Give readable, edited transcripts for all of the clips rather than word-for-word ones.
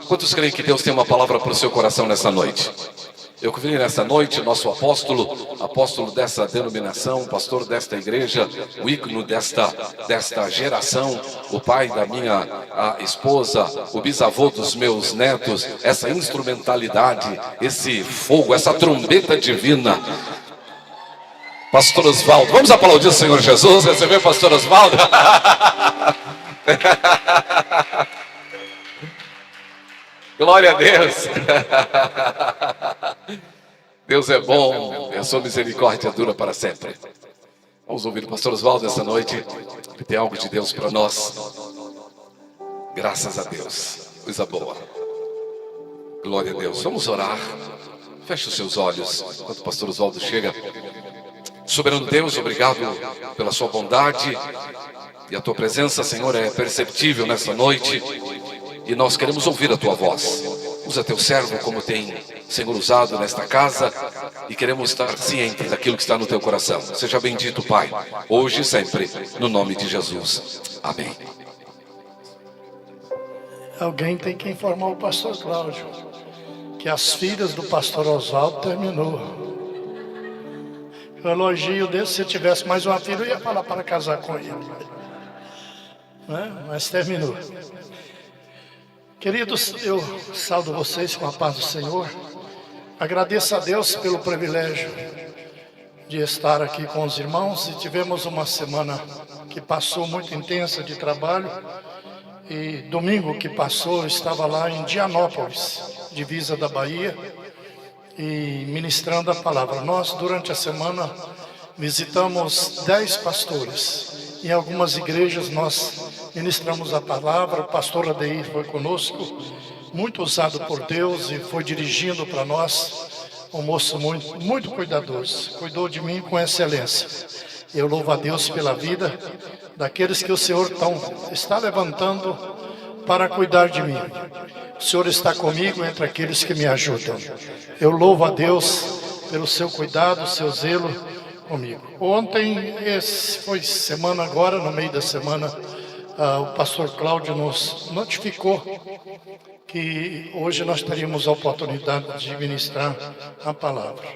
Quantos creem que Deus tem uma palavra para o seu coração nessa noite? Eu convidei nessa noite nosso apóstolo dessa denominação, pastor desta igreja, o ícone desta geração, o pai da minha esposa, o bisavô dos meus netos, essa instrumentalidade, esse fogo, essa trombeta divina. Pastor Osvaldo, vamos aplaudir o Senhor Jesus, receber o pastor Osvaldo. Glória a Deus. Deus é bom, e a sua misericórdia dura para sempre. Vamos ouvir o pastor Osvaldo essa noite. Ele tem algo de Deus para nós. Graças a Deus. Coisa boa. Glória a Deus. Vamos orar. Feche os seus olhos enquanto o pastor Osvaldo chega. Soberano Deus, obrigado pela sua bondade. E a tua presença, Senhor, é perceptível nessa noite. E nós queremos ouvir a tua voz. Usa teu servo como tem, Senhor, usado nesta casa. E queremos estar cientes daquilo que está no teu coração. Seja bendito, Pai, hoje e sempre, no nome de Jesus. Amém. Alguém tem que informar o pastor Cláudio que as filhas do pastor Osvaldo terminou. O elogio dele, se tivesse mais uma filha, eu ia falar para casar com ele. Mas terminou. Queridos, eu saúdo vocês com a paz do Senhor. Agradeço a Deus pelo privilégio de estar aqui com os irmãos. E tivemos uma semana que passou muito intensa de trabalho. E domingo que passou, eu estava lá em Dianópolis, divisa da Bahia, e ministrando a palavra. Nós, durante a semana, visitamos 10 pastores. Em algumas igrejas nós ministramos a palavra. O pastor Adeir foi conosco, muito usado por Deus, e foi dirigindo para nós. Um moço muito cuidadoso, cuidou de mim com excelência. Eu louvo a Deus pela vida daqueles que o Senhor está levantando para cuidar de mim. O Senhor está comigo entre aqueles que me ajudam. Eu louvo a Deus pelo seu cuidado, seu zelo comigo. Ontem, foi semana agora, no meio da semana, o pastor Cláudio nos notificou que hoje nós teríamos a oportunidade de ministrar a palavra.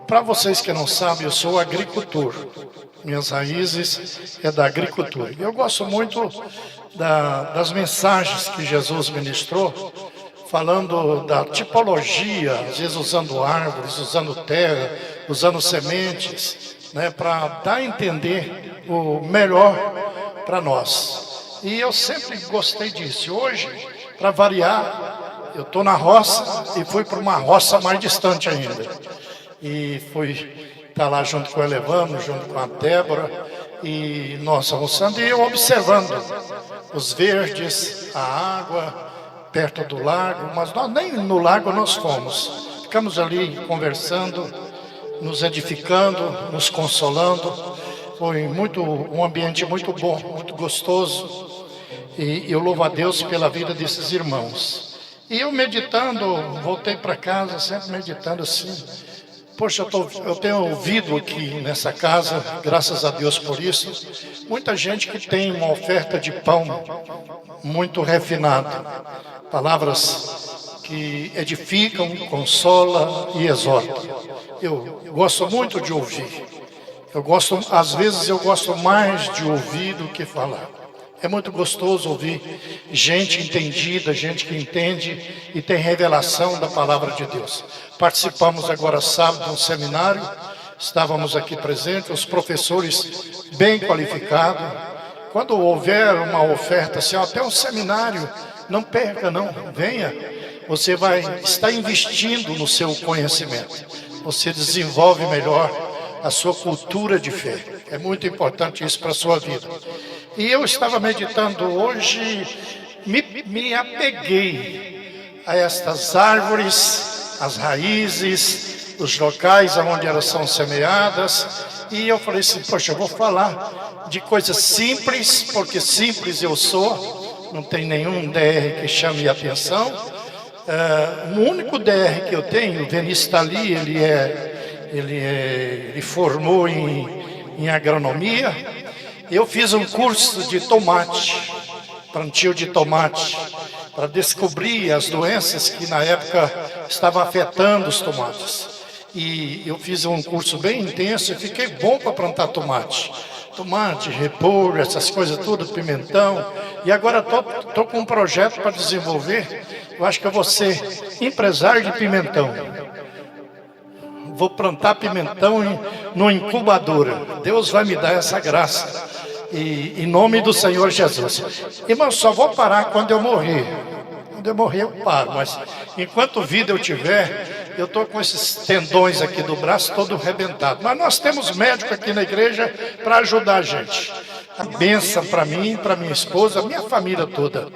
Para vocês que não sabem, eu sou agricultor. Minhas raízes é da agricultura. E eu gosto muito das mensagens que Jesus ministrou, falando da tipologia, às vezes usando árvores, usando terra, usando sementes, para dar a entender o melhor para nós. E eu sempre gostei disso. Hoje, para variar, eu estou na roça e fui para uma roça mais distante ainda. E fui estar lá junto com o Elevano, junto com a Débora, e nós almoçando e eu observando os verdes, a água, perto do lago, mas nós nem no lago nós fomos. Ficamos ali conversando, nos edificando, nos consolando. Foi um ambiente muito bom, muito gostoso. E eu louvo a Deus pela vida desses irmãos. E eu meditando, voltei para casa, sempre meditando assim. Poxa, eu tenho ouvido aqui nessa casa, graças a Deus por isso, muita gente que tem uma oferta de pão muito refinada. Palavras que edificam, consolam e exortam. Eu gosto muito de ouvir. Às vezes eu gosto mais de ouvir do que falar. É muito gostoso ouvir gente entendida, gente que entende e tem revelação da palavra de Deus. Participamos agora sábado de um seminário, estávamos aqui presentes, os professores bem qualificados. Quando houver uma oferta, assim, até um seminário, não perca não, venha. Você vai estar investindo no seu conhecimento. Você desenvolve melhor a sua cultura de fé. É muito importante isso para a sua vida. E eu estava meditando hoje, me apeguei a estas árvores, as raízes, os locais onde elas são semeadas. E eu falei assim, poxa, eu vou falar de coisas simples, porque simples eu sou. Não tem nenhum DR que chame a atenção. O único DR que eu tenho, o Vinícius está ali, ele formou em agronomia. Eu fiz um curso de tomate, plantio de tomate. para descobrir as doenças que na época estavam afetando os tomates. E eu fiz um curso bem intenso e fiquei bom para plantar tomate. Tomate, repolho, essas coisas tudo, pimentão. E agora estou com um projeto para desenvolver. Eu acho que eu vou ser empresário de pimentão. Vou plantar pimentão no incubadora. Deus vai me dar essa graça. E, em nome do Senhor Jesus. Irmão, só vou parar quando eu morrer. Quando eu morrer eu paro. Mas enquanto vida eu tiver, eu estou com esses tendões aqui do braço todo arrebentado. Mas nós temos médico aqui na igreja para ajudar a gente. A bênção para mim, para minha esposa, minha família toda.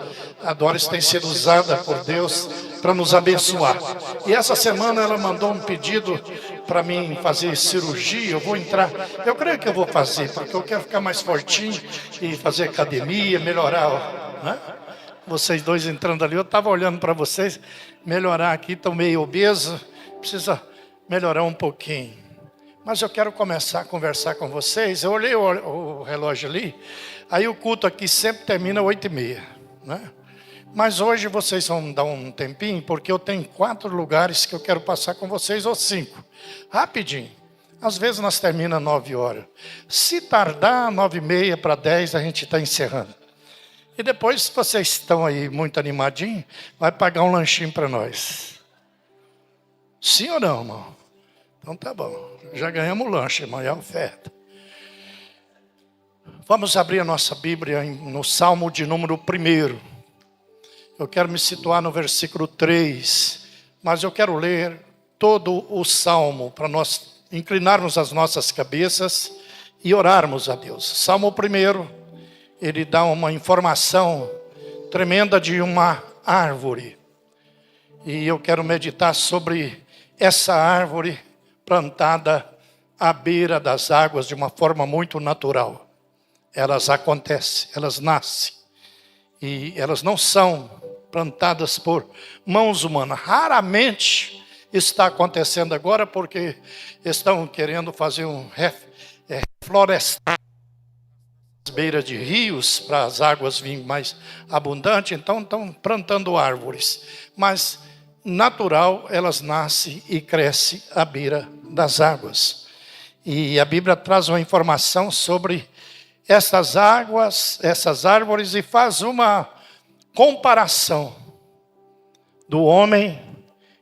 A Doris tem sido usada por Deus para nos abençoar. E essa semana ela mandou um pedido para mim fazer cirurgia. Eu vou entrar, eu creio que eu vou fazer, porque eu quero ficar mais fortinho e fazer academia, melhorar, né? Vocês dois entrando ali, eu estava olhando para vocês, melhorar aqui, estou meio obeso, precisa melhorar um pouquinho. Mas eu quero começar a conversar com vocês. Eu olhei o relógio ali, aí o culto aqui sempre termina 8h30, né? Mas hoje vocês vão dar um tempinho, porque eu tenho 4 lugares que eu quero passar com vocês, ou 5. Rapidinho. Às vezes nós terminamos 9 horas. Se tardar 9h30 para 10, a gente está encerrando. E depois, se vocês estão aí muito animadinhos, vai pagar um lanchinho para nós. Sim ou não, irmão? Então tá bom. Já ganhamos o lanche, irmão, é a oferta. Vamos abrir a nossa Bíblia no Salmo de número 1. Eu quero me situar no versículo 3. Mas eu quero ler todo o Salmo para nós inclinarmos as nossas cabeças e orarmos a Deus. Salmo 1, ele dá uma informação tremenda de uma árvore. E eu quero meditar sobre essa árvore plantada à beira das águas de uma forma muito natural. Elas acontecem, elas nascem. E elas não são plantadas por mãos humanas. Raramente está acontecendo agora porque estão querendo fazer um reflorestar as beiras de rios para as águas virem mais abundantes. Então estão plantando árvores. Mas natural, elas nascem e crescem à beira das águas. E a Bíblia traz uma informação sobre essas águas, essas árvores, e faz uma comparação do homem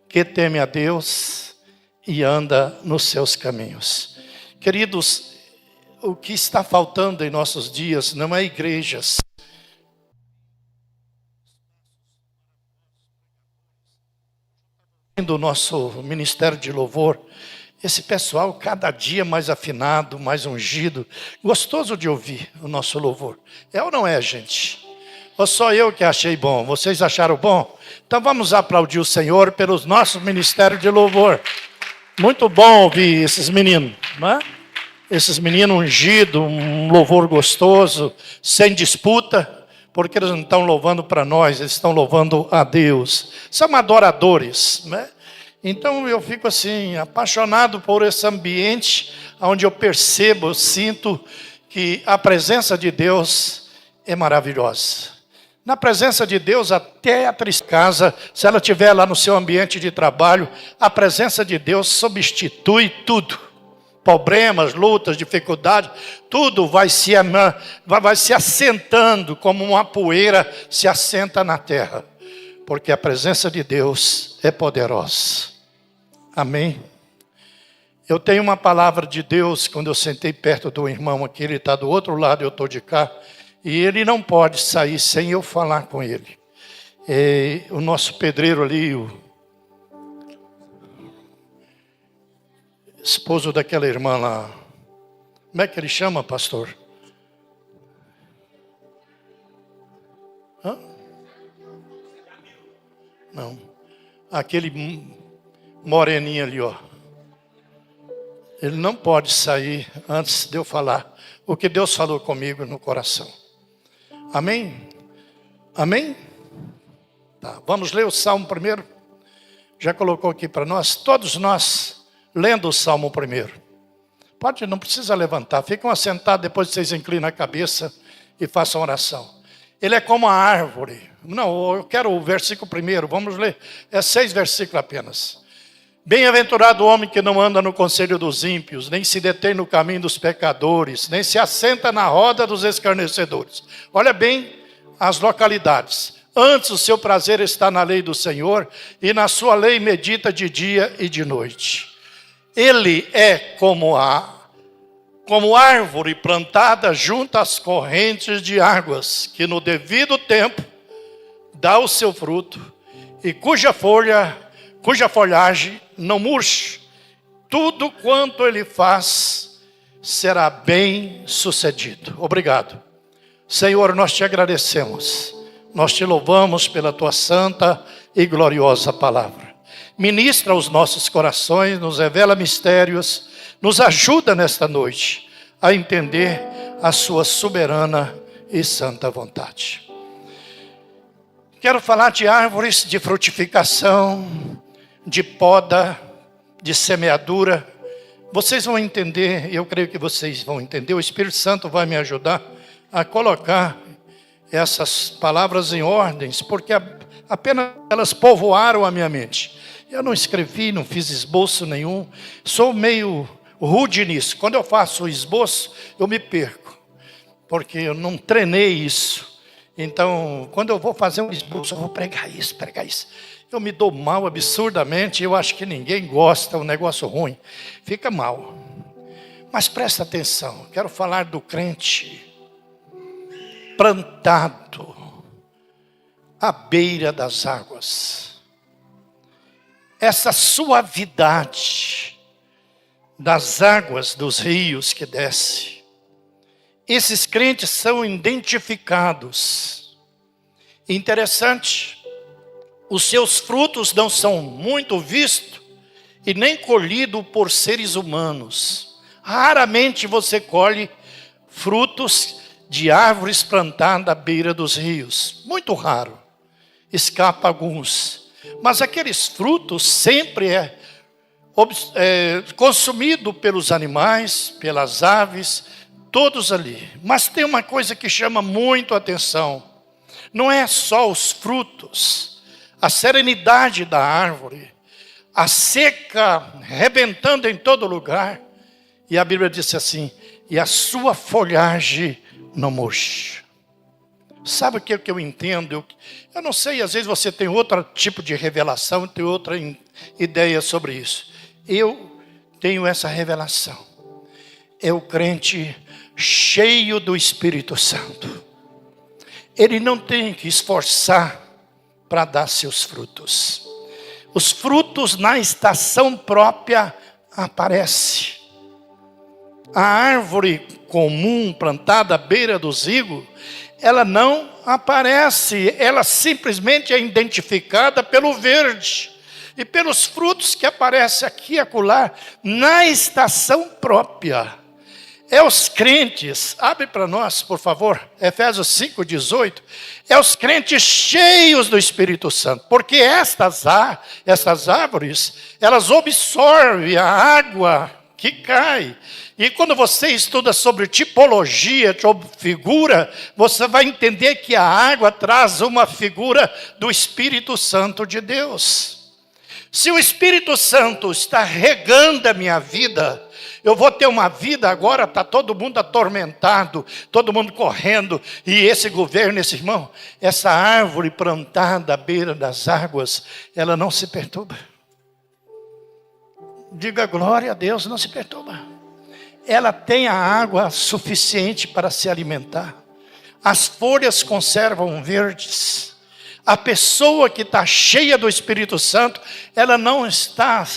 que teme a Deus e anda nos seus caminhos. Queridos, o que está faltando em nossos dias não é igrejas. Do nosso ministério de louvor, esse pessoal cada dia mais afinado, mais ungido, gostoso de ouvir o nosso louvor. É ou não é, gente? Ou só eu que achei bom? Vocês acharam bom? Então vamos aplaudir o Senhor pelos nossos ministérios de louvor. Muito bom ouvir esses meninos, não é? Esses meninos ungidos, um louvor gostoso, sem disputa, porque eles não estão louvando para nós, eles estão louvando a Deus. São adoradores, né? Então eu fico assim, apaixonado por esse ambiente, onde eu percebo, eu sinto que a presença de Deus é maravilhosa. Na presença de Deus, até a tristeza, se ela estiver lá no seu ambiente de trabalho, a presença de Deus substitui tudo. Problemas, lutas, dificuldades, tudo vai se assentando como uma poeira se assenta na terra. Porque a presença de Deus é poderosa. Amém? Eu tenho uma palavra de Deus, quando eu sentei perto do irmão aqui, ele está do outro lado, eu estou de cá, e ele não pode sair sem eu falar com ele. O nosso pedreiro ali, o esposo daquela irmã lá, como é que ele chama, pastor? Hã? Não, aquele moreninho ali, ó. Ele não pode sair antes de eu falar o que Deus falou comigo no coração. Amém? Amém? Tá, vamos ler o Salmo 1. Já colocou aqui para nós, todos nós, lendo o Salmo 1. Não precisa levantar, ficam assentados, depois vocês inclinam a cabeça e façam oração. Ele é como a árvore. Não, eu quero o versículo primeiro, vamos ler. É 6 versículos apenas. Bem-aventurado o homem que não anda no conselho dos ímpios, nem se detém no caminho dos pecadores, nem se assenta na roda dos escarnecedores. Olha bem as localidades. Antes o seu prazer está na lei do Senhor, e na sua lei medita de dia e de noite. Ele é como árvore plantada junto às correntes de águas, que no devido tempo dá o seu fruto, e cuja folhagem não murcha. Tudo quanto ele faz será bem sucedido. Obrigado. Senhor, nós te agradecemos. Nós te louvamos pela tua santa e gloriosa palavra. Ministra os nossos corações, nos revela mistérios, nos ajuda nesta noite a entender a sua soberana e santa vontade. Quero falar de árvores de frutificação, de poda, de semeadura. Vocês vão entender, eu creio que vocês vão entender, o Espírito Santo vai me ajudar a colocar essas palavras em ordens, porque apenas elas povoaram a minha mente. Eu não escrevi, não fiz esboço nenhum, sou meio rude nisso. Quando eu faço o esboço, eu me perco, porque eu não treinei isso. Então, quando eu vou fazer um esboço, eu vou pregar isso. Eu me dou mal absurdamente, eu acho que ninguém gosta, é um negócio ruim. Fica mal. Mas presta atenção, quero falar do crente plantado à beira das águas. Essa suavidade das águas dos rios que desce. Esses crentes são identificados. Interessante, os seus frutos não são muito vistos e nem colhidos por seres humanos. Raramente você colhe frutos de árvores plantadas à beira dos rios. Muito raro. Escapa alguns. Mas aqueles frutos sempre é consumido pelos animais, pelas aves, todos ali. Mas tem uma coisa que chama muito a atenção. Não é só os frutos, a serenidade da árvore, a seca rebentando em todo lugar. E a Bíblia diz assim, e a sua folhagem não murcha. Sabe o que eu entendo? Eu não sei, às vezes você tem outro tipo de revelação, tem outra ideia sobre isso. Eu tenho essa revelação. É o crente cheio do Espírito Santo. Ele não tem que esforçar para dar seus frutos. Os frutos na estação própria aparecem. A árvore comum plantada à beira dos higos, ela não aparece, ela simplesmente é identificada pelo verde e pelos frutos que aparecem aqui e acolá na estação própria. É os crentes, abre para nós, por favor, Efésios 5:18, é os crentes cheios do Espírito Santo, porque essas árvores, elas absorvem a água que cai. E quando você estuda sobre tipologia, sobre figura, você vai entender que a água traz uma figura do Espírito Santo de Deus. Se o Espírito Santo está regando a minha vida, eu vou ter uma vida agora, está todo mundo atormentado, todo mundo correndo, e esse governo, esse irmão, essa árvore plantada à beira das águas, ela não se perturba. Diga glória a Deus, não se perturba. Ela tem a água suficiente para se alimentar. As folhas conservam verdes. A pessoa que está cheia do Espírito Santo, ela não está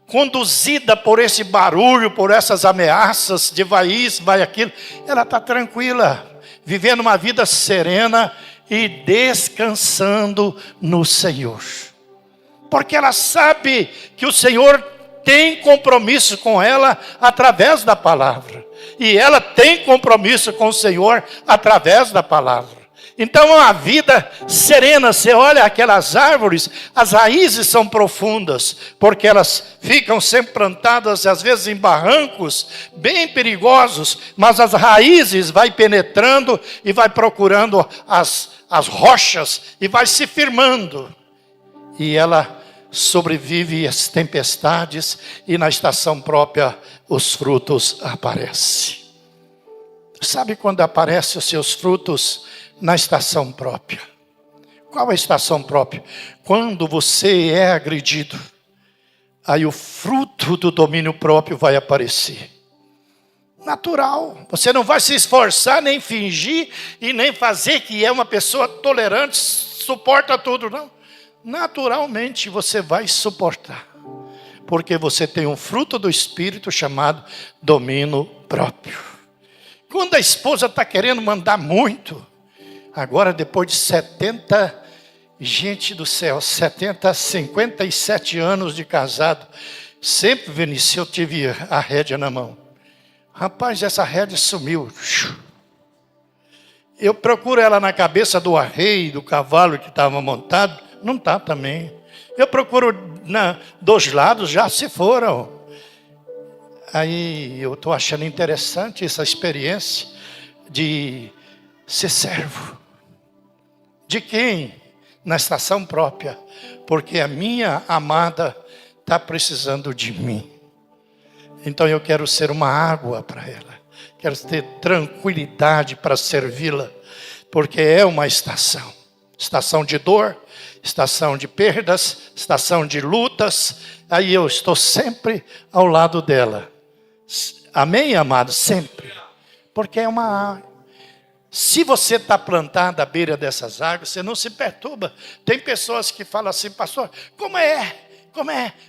conduzida por esse barulho, por essas ameaças de vai isso, vai aquilo. Ela está tranquila, vivendo uma vida serena e descansando no Senhor. Porque ela sabe que o Senhor tem compromisso com ela através da palavra. E ela tem compromisso com o Senhor através da palavra. Então é uma vida serena. Você olha aquelas árvores, as raízes são profundas, porque elas ficam sempre plantadas, às vezes em barrancos bem perigosos, mas as raízes vai penetrando e vai procurando as rochas e vai se firmando. E ela sobrevive às tempestades e na estação própria os frutos aparecem. Sabe quando aparecem os seus frutos? Na estação própria. Qual é a estação própria? Quando você é agredido, aí o fruto do domínio próprio vai aparecer. Natural. Você não vai se esforçar, nem fingir e nem fazer que é uma pessoa tolerante, suporta tudo, não. Naturalmente você vai suportar. Porque você tem um fruto do Espírito chamado domínio próprio. Quando a esposa está querendo mandar muito, agora depois de 57 anos de casado, sempre, Vinícius, eu tive a rédea na mão. Rapaz, essa rédea sumiu. Eu procuro ela na cabeça do arreio, do cavalo que estava montado, não está também. Eu procuro dos lados, já se foram. Aí eu estou achando interessante essa experiência de ser servo. De quem? Na estação própria. Porque a minha amada está precisando de mim. Então eu quero ser uma água para ela. Quero ter tranquilidade para servi-la. Porque é uma estação. Estação de dor, estação de perdas, estação de lutas. Aí eu estou sempre ao lado dela. Amém, amado? Sempre. Porque é uma... Se você está plantado à beira dessas águas, você não se perturba. Tem pessoas que falam assim, pastor, como é?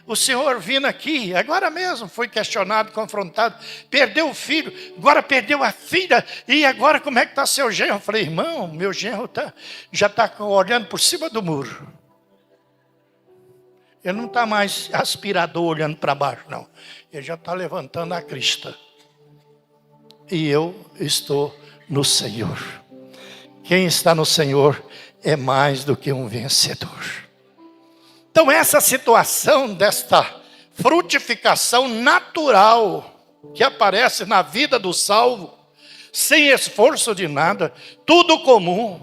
O senhor vindo aqui, agora mesmo foi questionado, confrontado, perdeu o filho, agora perdeu a filha, e agora como é que está seu genro? Eu falei, irmão, meu genro já está olhando por cima do muro. Ele não está mais aspirador olhando para baixo, não. Ele já está levantando a crista. E eu estou no Senhor. Quem está no Senhor é mais do que um vencedor. Então essa situação desta frutificação natural que aparece na vida do salvo, sem esforço de nada, tudo comum.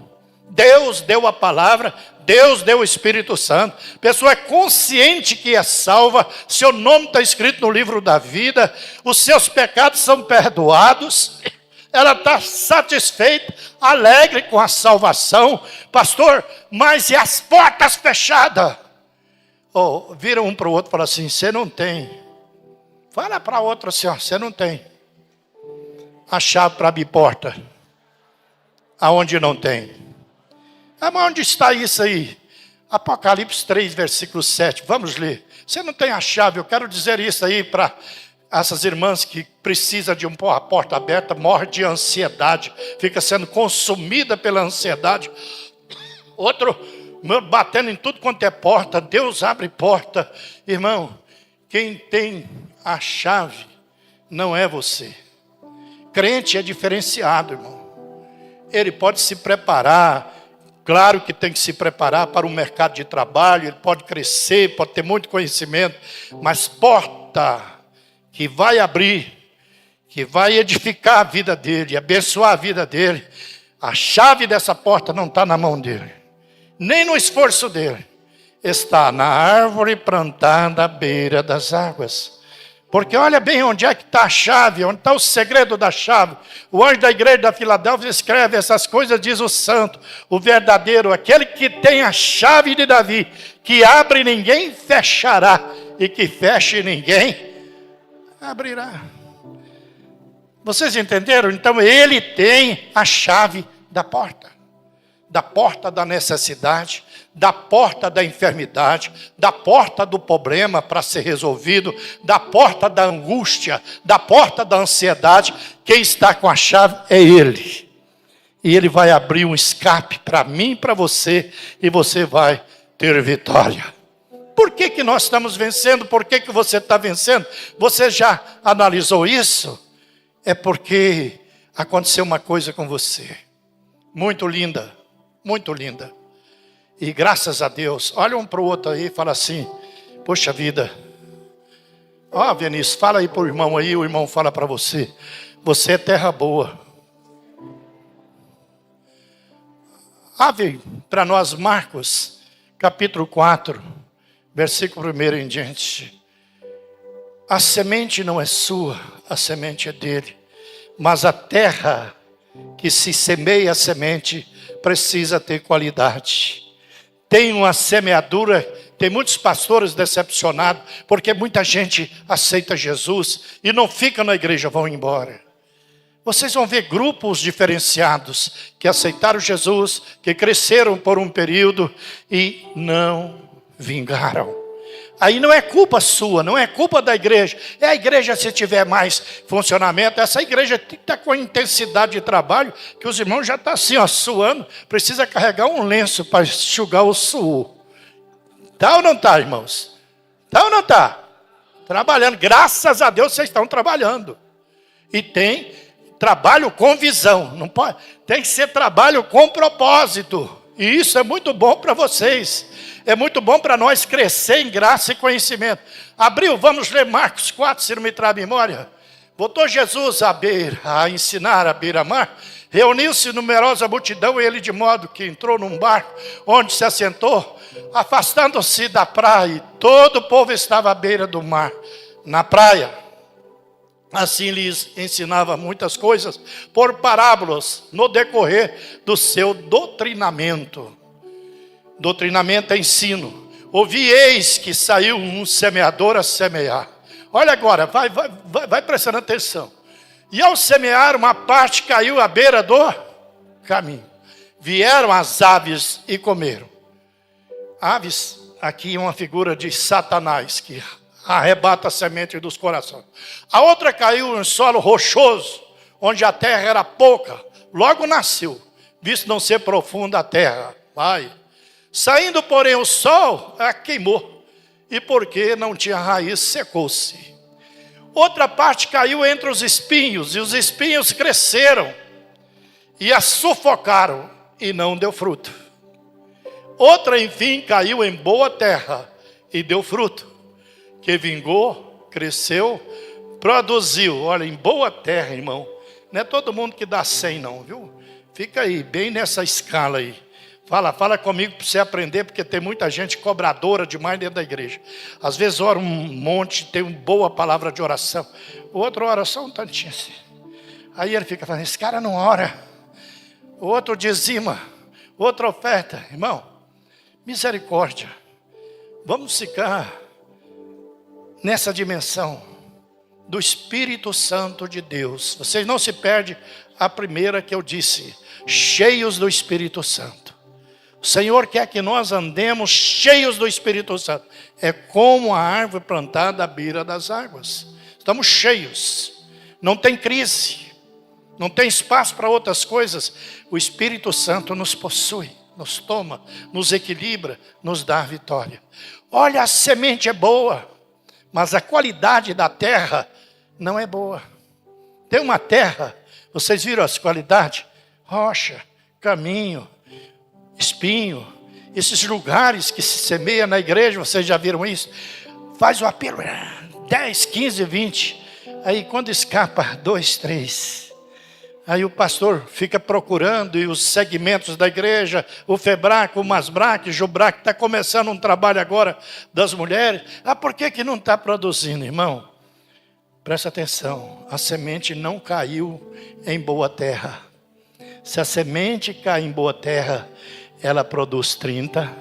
Deus deu a palavra, Deus deu o Espírito Santo. A pessoa é consciente que é salva, seu nome está escrito no livro da vida, os seus pecados são perdoados. Ela está satisfeita, alegre com a salvação. Pastor, mas e as portas fechadas? Oh, vira um para o outro e fala assim, você não tem. Fala para o outro assim, ó, você não tem a chave para abrir porta. Aonde não tem? Mas onde está isso aí? Apocalipse 3, versículo 7. Vamos ler. Você não tem a chave, eu quero dizer isso aí para... essas irmãs que precisam de uma porta aberta, morre de ansiedade, fica sendo consumida pela ansiedade. Outro batendo em tudo quanto é porta, Deus abre porta. Irmão, quem tem a chave não é você. Crente é diferenciado, irmão. Ele pode se preparar, claro que tem que se preparar para o mercado de trabalho, ele pode crescer, pode ter muito conhecimento, mas porta que vai abrir, que vai edificar a vida dele, abençoar a vida dele, a chave dessa porta não está na mão dele, nem no esforço dele, está na árvore plantada à beira das águas. Porque olha bem onde é que está a chave, onde está o segredo da chave. O anjo da igreja da Filadélfia escreve essas coisas, diz o santo, o verdadeiro, aquele que tem a chave de Davi, que abre ninguém fechará, e que feche ninguém abrirá. Vocês entenderam? Então ele tem a chave da porta da necessidade, da porta da enfermidade, da porta do problema para ser resolvido, da porta da angústia, da porta da ansiedade. Quem está com a chave é ele. E ele vai abrir um escape para mim e para você, e você vai ter vitória. Por que nós estamos vencendo? Por que você está vencendo? Você já analisou isso? É porque aconteceu uma coisa com você, muito linda. muito linda. E graças a Deus, olha um para o outro aí e fala assim, poxa vida. Ó, Vinícius, fala aí para o irmão aí, o irmão fala para você. Você é terra boa. Ave para nós Marcos, capítulo 4, versículo 1 em diante. A semente não é sua, a semente é dele. Mas a terra que se semeia a semente precisa ter qualidade. Tem uma semeadura, tem muitos pastores decepcionados, porque muita gente aceita Jesus e não fica na igreja, vão embora. Vocês vão ver grupos diferenciados que aceitaram Jesus, que cresceram por um período e não vingaram. Aí não é culpa sua, não é culpa da igreja. É a igreja, se tiver mais funcionamento, essa igreja está com intensidade de trabalho, que os irmãos já estão assim, ó, suando, precisa carregar um lenço para enxugar o suor. Tá ou não tá, irmãos? Tá ou não tá? Trabalhando, graças a Deus vocês estão trabalhando. E tem trabalho com visão, não pode, tem que ser trabalho com propósito. E isso é muito bom para vocês. É muito bom para nós crescer em graça e conhecimento. Abriu, vamos ler Marcos 4, se não me traz memória. Voltou Jesus a ensinar à beira-mar. Reuniu-se numerosa multidão, ele de modo que entrou num barco, onde se assentou, afastando-se da praia. Todo o povo estava à beira do mar, na praia. Assim lhes ensinava muitas coisas, por parábolas, no decorrer do seu doutrinamento. Doutrinamento é ensino. Ouvi, eis que saiu um semeador a semear. Olha agora, vai prestando atenção. E ao semear, uma parte caiu à beira do caminho. Vieram as aves e comeram. Aves, aqui é uma figura de Satanás, que arrebata a semente dos corações. A outra caiu em solo rochoso, onde a terra era pouca. Logo nasceu, visto não ser profunda a terra. Saindo, porém, o sol, a queimou. E porque não tinha raiz, secou-se. Outra parte caiu entre os espinhos, e os espinhos cresceram e a sufocaram, e não deu fruto. Outra, enfim, caiu em boa terra e deu fruto, que vingou, cresceu, produziu. Olha, em boa terra, irmão. Não é todo mundo que dá 100 não, viu? Fica aí, bem nessa escala aí. Fala comigo para você aprender, porque tem muita gente cobradora demais dentro da igreja. Às vezes ora um monte, tem uma boa palavra de oração. O outro ora só um tantinho assim. Aí ele fica falando, esse cara não ora. O outro dizima, outra oferta. Irmão, misericórdia. Vamos ficar nessa dimensão do Espírito Santo de Deus. Vocês não se perdem a primeira que eu disse, cheios do Espírito Santo. O Senhor quer que nós andemos cheios do Espírito Santo. É como a árvore plantada à beira das águas. Estamos cheios. Não tem crise. Não tem espaço para outras coisas. O Espírito Santo nos possui, nos toma, nos equilibra, nos dá a vitória. Olha, a semente é boa, mas a qualidade da terra não é boa. Tem uma terra, vocês viram as qualidades? Rocha, caminho, espinho, esses lugares que se semeia na igreja, vocês já viram isso? Faz o apelo, 10, 15, 20, aí quando escapa 2, 3, aí o pastor fica procurando, e os segmentos da igreja, o Febrac, o Masbrac, o Jubrac, está começando um trabalho agora das mulheres. Por que não está produzindo, irmão? Presta atenção, a semente não caiu em boa terra. Se a semente cai em boa terra, ela produz 30,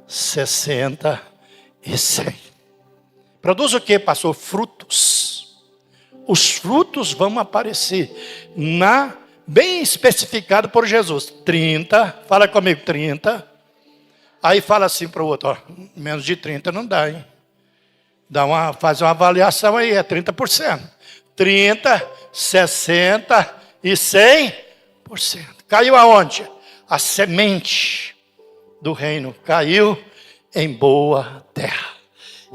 60 e 100. Produz o que, pastor? Frutos. Os frutos vão aparecer bem especificado por Jesus. 30, fala comigo, 30. Aí fala assim para o outro, menos de 30 não dá, hein? Faz uma avaliação aí, é 30%. 30, 60 e 100%. Caiu aonde? A semente do reino caiu em boa terra.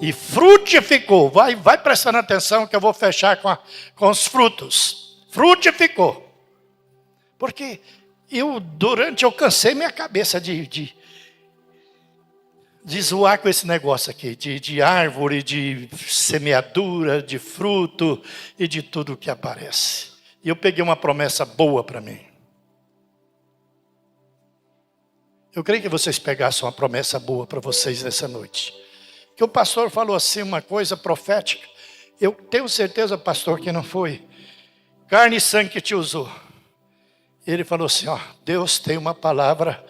E frutificou. Vai prestando atenção que eu vou fechar com os frutos. Frutificou. Porque eu cansei minha cabeça de zoar com esse negócio aqui, de árvore, de semeadura, de fruto e de tudo que aparece. E eu peguei uma promessa boa para mim. Eu creio que vocês pegassem uma promessa boa para vocês nessa noite. Que o pastor falou assim, uma coisa profética. Eu tenho certeza, pastor, que não foi carne e sangue que te usou. Ele falou assim, ó, Deus tem uma palavra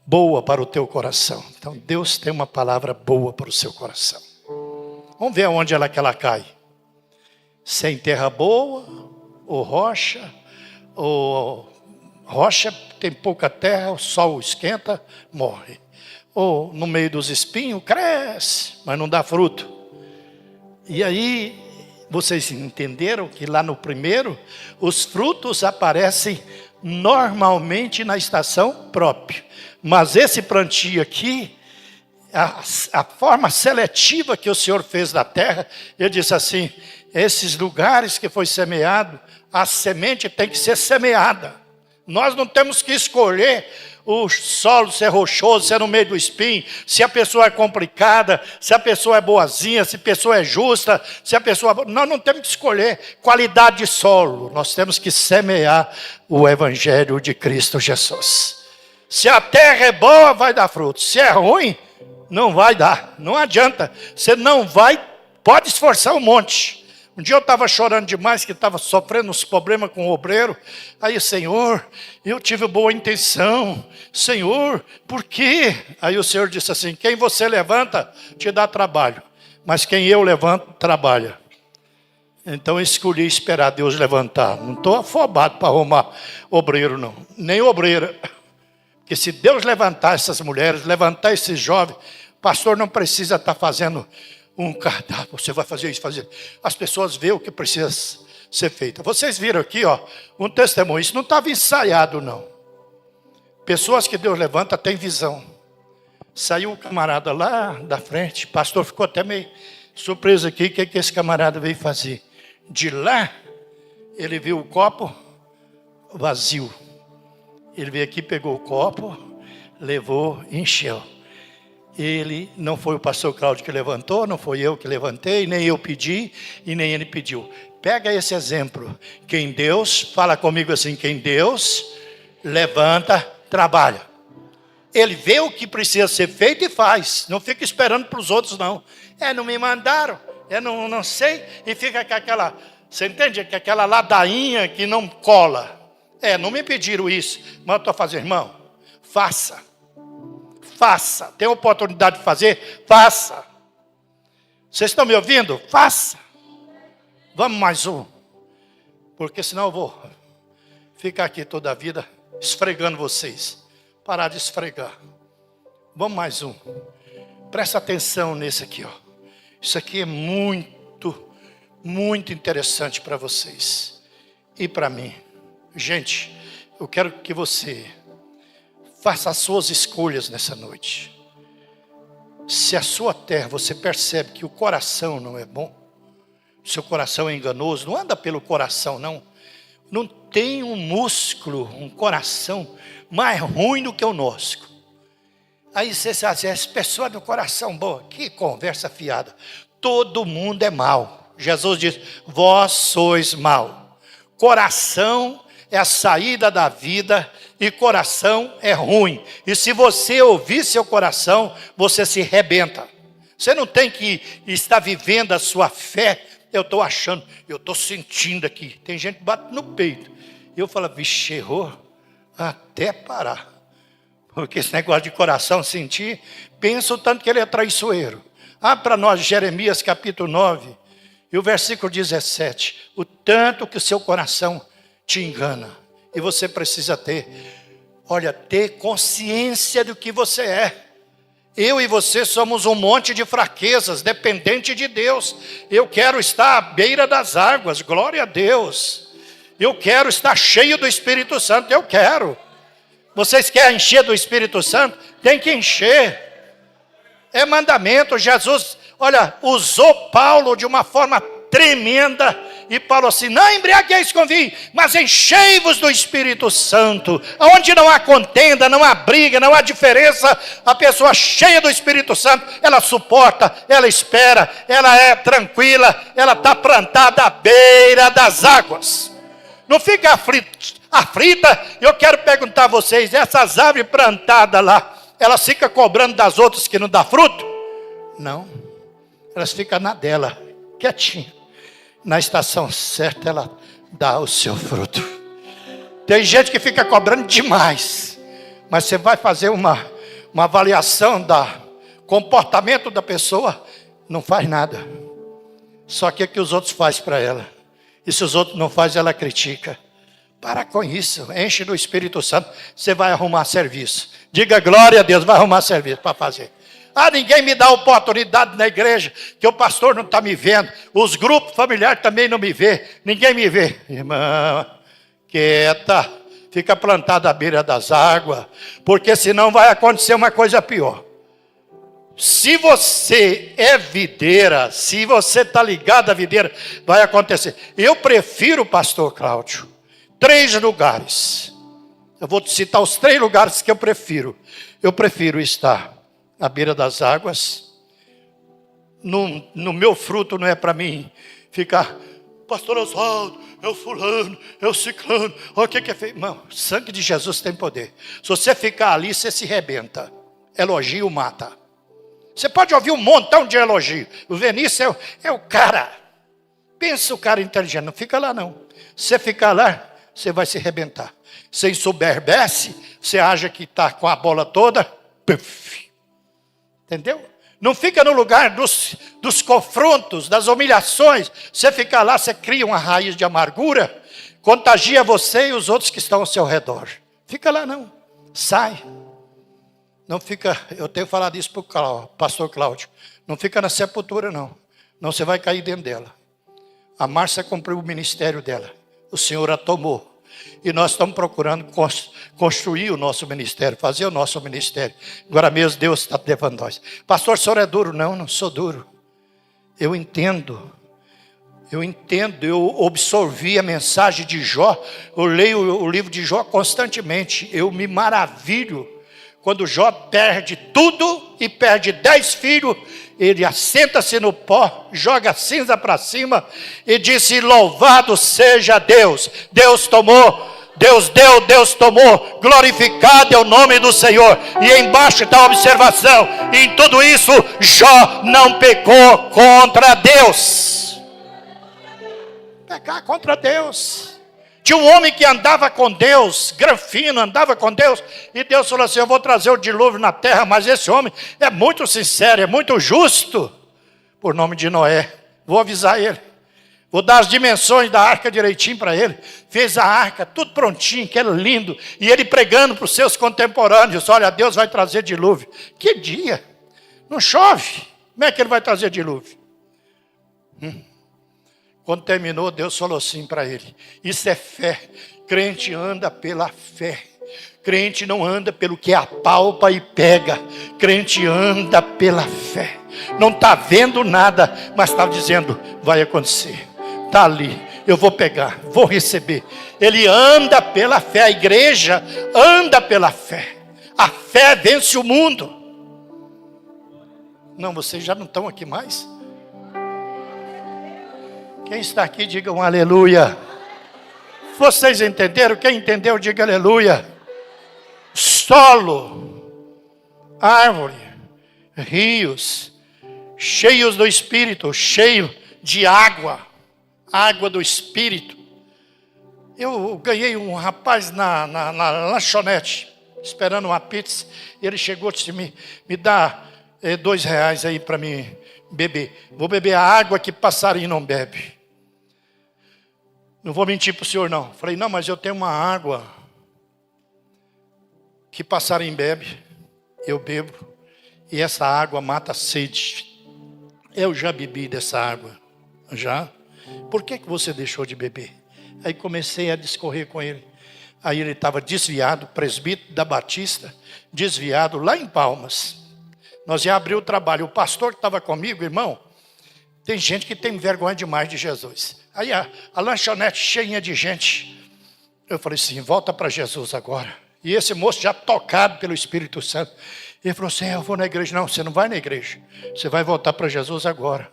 boa para o teu coração. Então, Deus tem uma palavra boa para o seu coração. Vamos ver aonde que ela cai. Se é em terra boa, ou rocha, tem pouca terra, o sol esquenta, morre. Ou no meio dos espinhos, cresce, mas não dá fruto. E aí, vocês entenderam que lá no primeiro, os frutos aparecem normalmente na estação própria. Mas esse plantio aqui, a forma seletiva que o Senhor fez da terra, ele disse assim, esses lugares que foi semeado, a semente tem que ser semeada. Nós não temos que escolher o solo se é rochoso, se é no meio do espinho, se a pessoa é complicada, se a pessoa é boazinha, se a pessoa é justa, se a pessoa... Nós não temos que escolher qualidade de solo, nós temos que semear o Evangelho de Cristo Jesus. Se a terra é boa, vai dar fruto. Se é ruim, não vai dar. Não adianta. Você não vai, pode esforçar um monte. Um dia eu estava chorando demais, que estava sofrendo uns problemas com o obreiro. Aí, Senhor, eu tive boa intenção. Senhor, por quê? Aí o Senhor disse assim, quem você levanta, te dá trabalho. Mas quem eu levanto, trabalha. Então eu escolhi esperar Deus levantar. Não estou afobado para arrumar obreiro, não. Nem obreira. Porque se Deus levantar essas mulheres, levantar esses jovens, pastor não precisa estar fazendo um cardápio, você vai fazer isso, fazer. As pessoas veem o que precisa ser feito. Vocês viram aqui, ó, um testemunho. Isso não estava ensaiado, não. Pessoas que Deus levanta têm visão. Saiu um camarada lá da frente, o pastor ficou até meio surpreso aqui, o que esse camarada veio fazer? De lá, ele viu o copo vazio. Ele veio aqui, pegou o copo, levou, encheu. Ele não foi o pastor Cláudio que levantou, não foi eu que levantei, nem eu pedi e nem ele pediu. Pega esse exemplo. Quem Deus, fala comigo assim, quem Deus levanta, trabalha. Ele vê o que precisa ser feito e faz. Não fica esperando para os outros, não. Não me mandaram, não sei. E fica com aquela, você entende? Com aquela ladainha que não cola. Não me pediram isso, mas eu estou fazendo, irmão, faça. Faça. Tem oportunidade de fazer? Faça. Vocês estão me ouvindo? Faça. Vamos mais um. Porque senão eu vou ficar aqui toda a vida esfregando vocês. Parar de esfregar. Vamos mais um. Presta atenção nesse aqui, ó. Isso aqui é muito, muito interessante para vocês. E para mim. Gente, eu quero que você faça as suas escolhas nessa noite. Se a sua terra, você percebe que o coração não é bom, seu coração é enganoso, não anda pelo coração, não. Não tem um músculo, um coração mais ruim do que o nosso. Aí você sabe, essa pessoa do coração boa, que conversa fiada. Todo mundo é mau. Jesus diz, vós sois mau. Coração é a saída da vida e coração é ruim. E se você ouvir seu coração, você se rebenta. Você não tem que estar vivendo a sua fé. Eu estou achando, eu estou sentindo aqui. Tem gente que bate no peito. Eu falo, vixe, errou até parar. Porque esse negócio de coração sentir, pensa o tanto que ele é traiçoeiro. Para nós, Jeremias capítulo 9, e o versículo 17. O tanto que o seu coração te engana. E você precisa ter consciência do que você é. Eu e você somos um monte de fraquezas, dependente de Deus. Eu quero estar à beira das águas, glória a Deus. Eu quero estar cheio do Espírito Santo, eu quero. Vocês querem encher do Espírito Santo? Tem que encher. É mandamento. Jesus, usou Paulo de uma forma tremenda. E Paulo assim, não embriagueis com vinho, mas enchei-vos do Espírito Santo. Onde não há contenda, não há briga, não há diferença, a pessoa cheia do Espírito Santo, ela suporta, ela espera, ela é tranquila, ela está plantada à beira das águas. Não fica aflita. Eu quero perguntar a vocês, essas árvores plantadas lá, elas ficam cobrando das outras que não dá fruto? Não, elas ficam na dela, quietinha. Na estação certa ela dá o seu fruto. Tem gente que fica cobrando demais, mas você vai fazer uma avaliação do comportamento da pessoa, não faz nada. Só que os outros fazem para ela. E se os outros não fazem, ela critica. Para com isso, enche do Espírito Santo, você vai arrumar serviço. Diga glória a Deus, vai arrumar serviço para fazer. Ninguém me dá oportunidade na igreja, que o pastor não está me vendo, os grupos familiares também não me vê, ninguém me vê. Irmã, quieta, fica plantada à beira das águas, porque senão vai acontecer uma coisa pior. Se você é videira, se você está ligado à videira, vai acontecer. Eu prefiro, pastor Cláudio, 3 lugares. Eu vou te citar os 3 lugares que eu prefiro. Eu prefiro estar à beira das águas. No meu fruto não é para mim ficar, pastor Oswaldo, é o fulano, é o ciclano, olha o que é feito. Não, o sangue de Jesus tem poder. Se você ficar ali, você se rebenta. Elogio mata. Você pode ouvir um montão de elogio. O Vinícius é o cara. Pensa o cara inteligente, não fica lá não. Se você ficar lá, você vai se arrebentar. Você ensoberbece, você acha que está com a bola toda. Puff. Entendeu? Não fica no lugar dos confrontos, das humilhações. Você ficar lá, você cria uma raiz de amargura, contagia você e os outros que estão ao seu redor. Fica lá não, sai. Não fica, eu tenho falado isso para o pastor Cláudio, não fica na sepultura não, não você vai cair dentro dela. A Márcia cumpriu o ministério dela, o Senhor a tomou. E nós estamos procurando construir o nosso ministério, fazer o nosso ministério. Agora mesmo Deus está levando nós. Pastor, o senhor é duro? Não, não sou duro. Eu entendo, eu absorvi a mensagem de Jó, eu leio o livro de Jó constantemente, eu me maravilho. Quando Jó perde tudo e perde 10 filhos, ele assenta-se no pó, joga a cinza para cima e disse, louvado seja Deus. Deus tomou, Deus deu, Deus tomou, glorificado é o nome do Senhor. E embaixo está a observação, em tudo isso, Jó não pecou contra Deus. Pecar contra Deus. Tinha um homem que andava com Deus, granfino, andava com Deus, e Deus falou assim, eu vou trazer o dilúvio na terra, mas esse homem é muito sincero, é muito justo, por nome de Noé. Vou avisar ele, vou dar as dimensões da arca direitinho para ele. Fez a arca, tudo prontinho, que era lindo, e ele pregando para os seus contemporâneos, olha, Deus vai trazer dilúvio. Que dia? Não chove, como é que ele vai trazer dilúvio? Quando terminou, Deus falou assim para ele, isso é fé, crente anda pela fé, crente não anda pelo que apalpa e pega, crente anda pela fé, não está vendo nada, mas está dizendo, vai acontecer, está ali, eu vou pegar, vou receber. Ele anda pela fé, a igreja anda pela fé, a fé vence o mundo. Não, vocês já não estão aqui mais? Quem está aqui, diga um aleluia. Vocês entenderam? Quem entendeu, diga aleluia. Solo, árvore, rios, cheios do Espírito, cheio de água, água do Espírito. Eu ganhei um rapaz na lanchonete, esperando uma pizza, e ele chegou e disse, me dá R$2 aí para mim beber. Vou beber a água que passarinho não bebe. Não vou mentir para o senhor não. Falei, não, mas eu tenho uma água que passarinho bebe, eu bebo, e essa água mata a sede. Eu já bebi dessa água, já. Por que você deixou de beber? Aí comecei a discorrer com ele. Aí ele estava desviado, presbítero da Batista, desviado lá em Palmas. Nós ia abrir o trabalho. O pastor que estava comigo, irmão, tem gente que tem vergonha demais de Jesus. Aí a lanchonete cheinha de gente. Eu falei assim, volta para Jesus agora. E esse moço já tocado pelo Espírito Santo. Ele falou assim, eu vou na igreja. Não, você não vai na igreja. Você vai voltar para Jesus agora.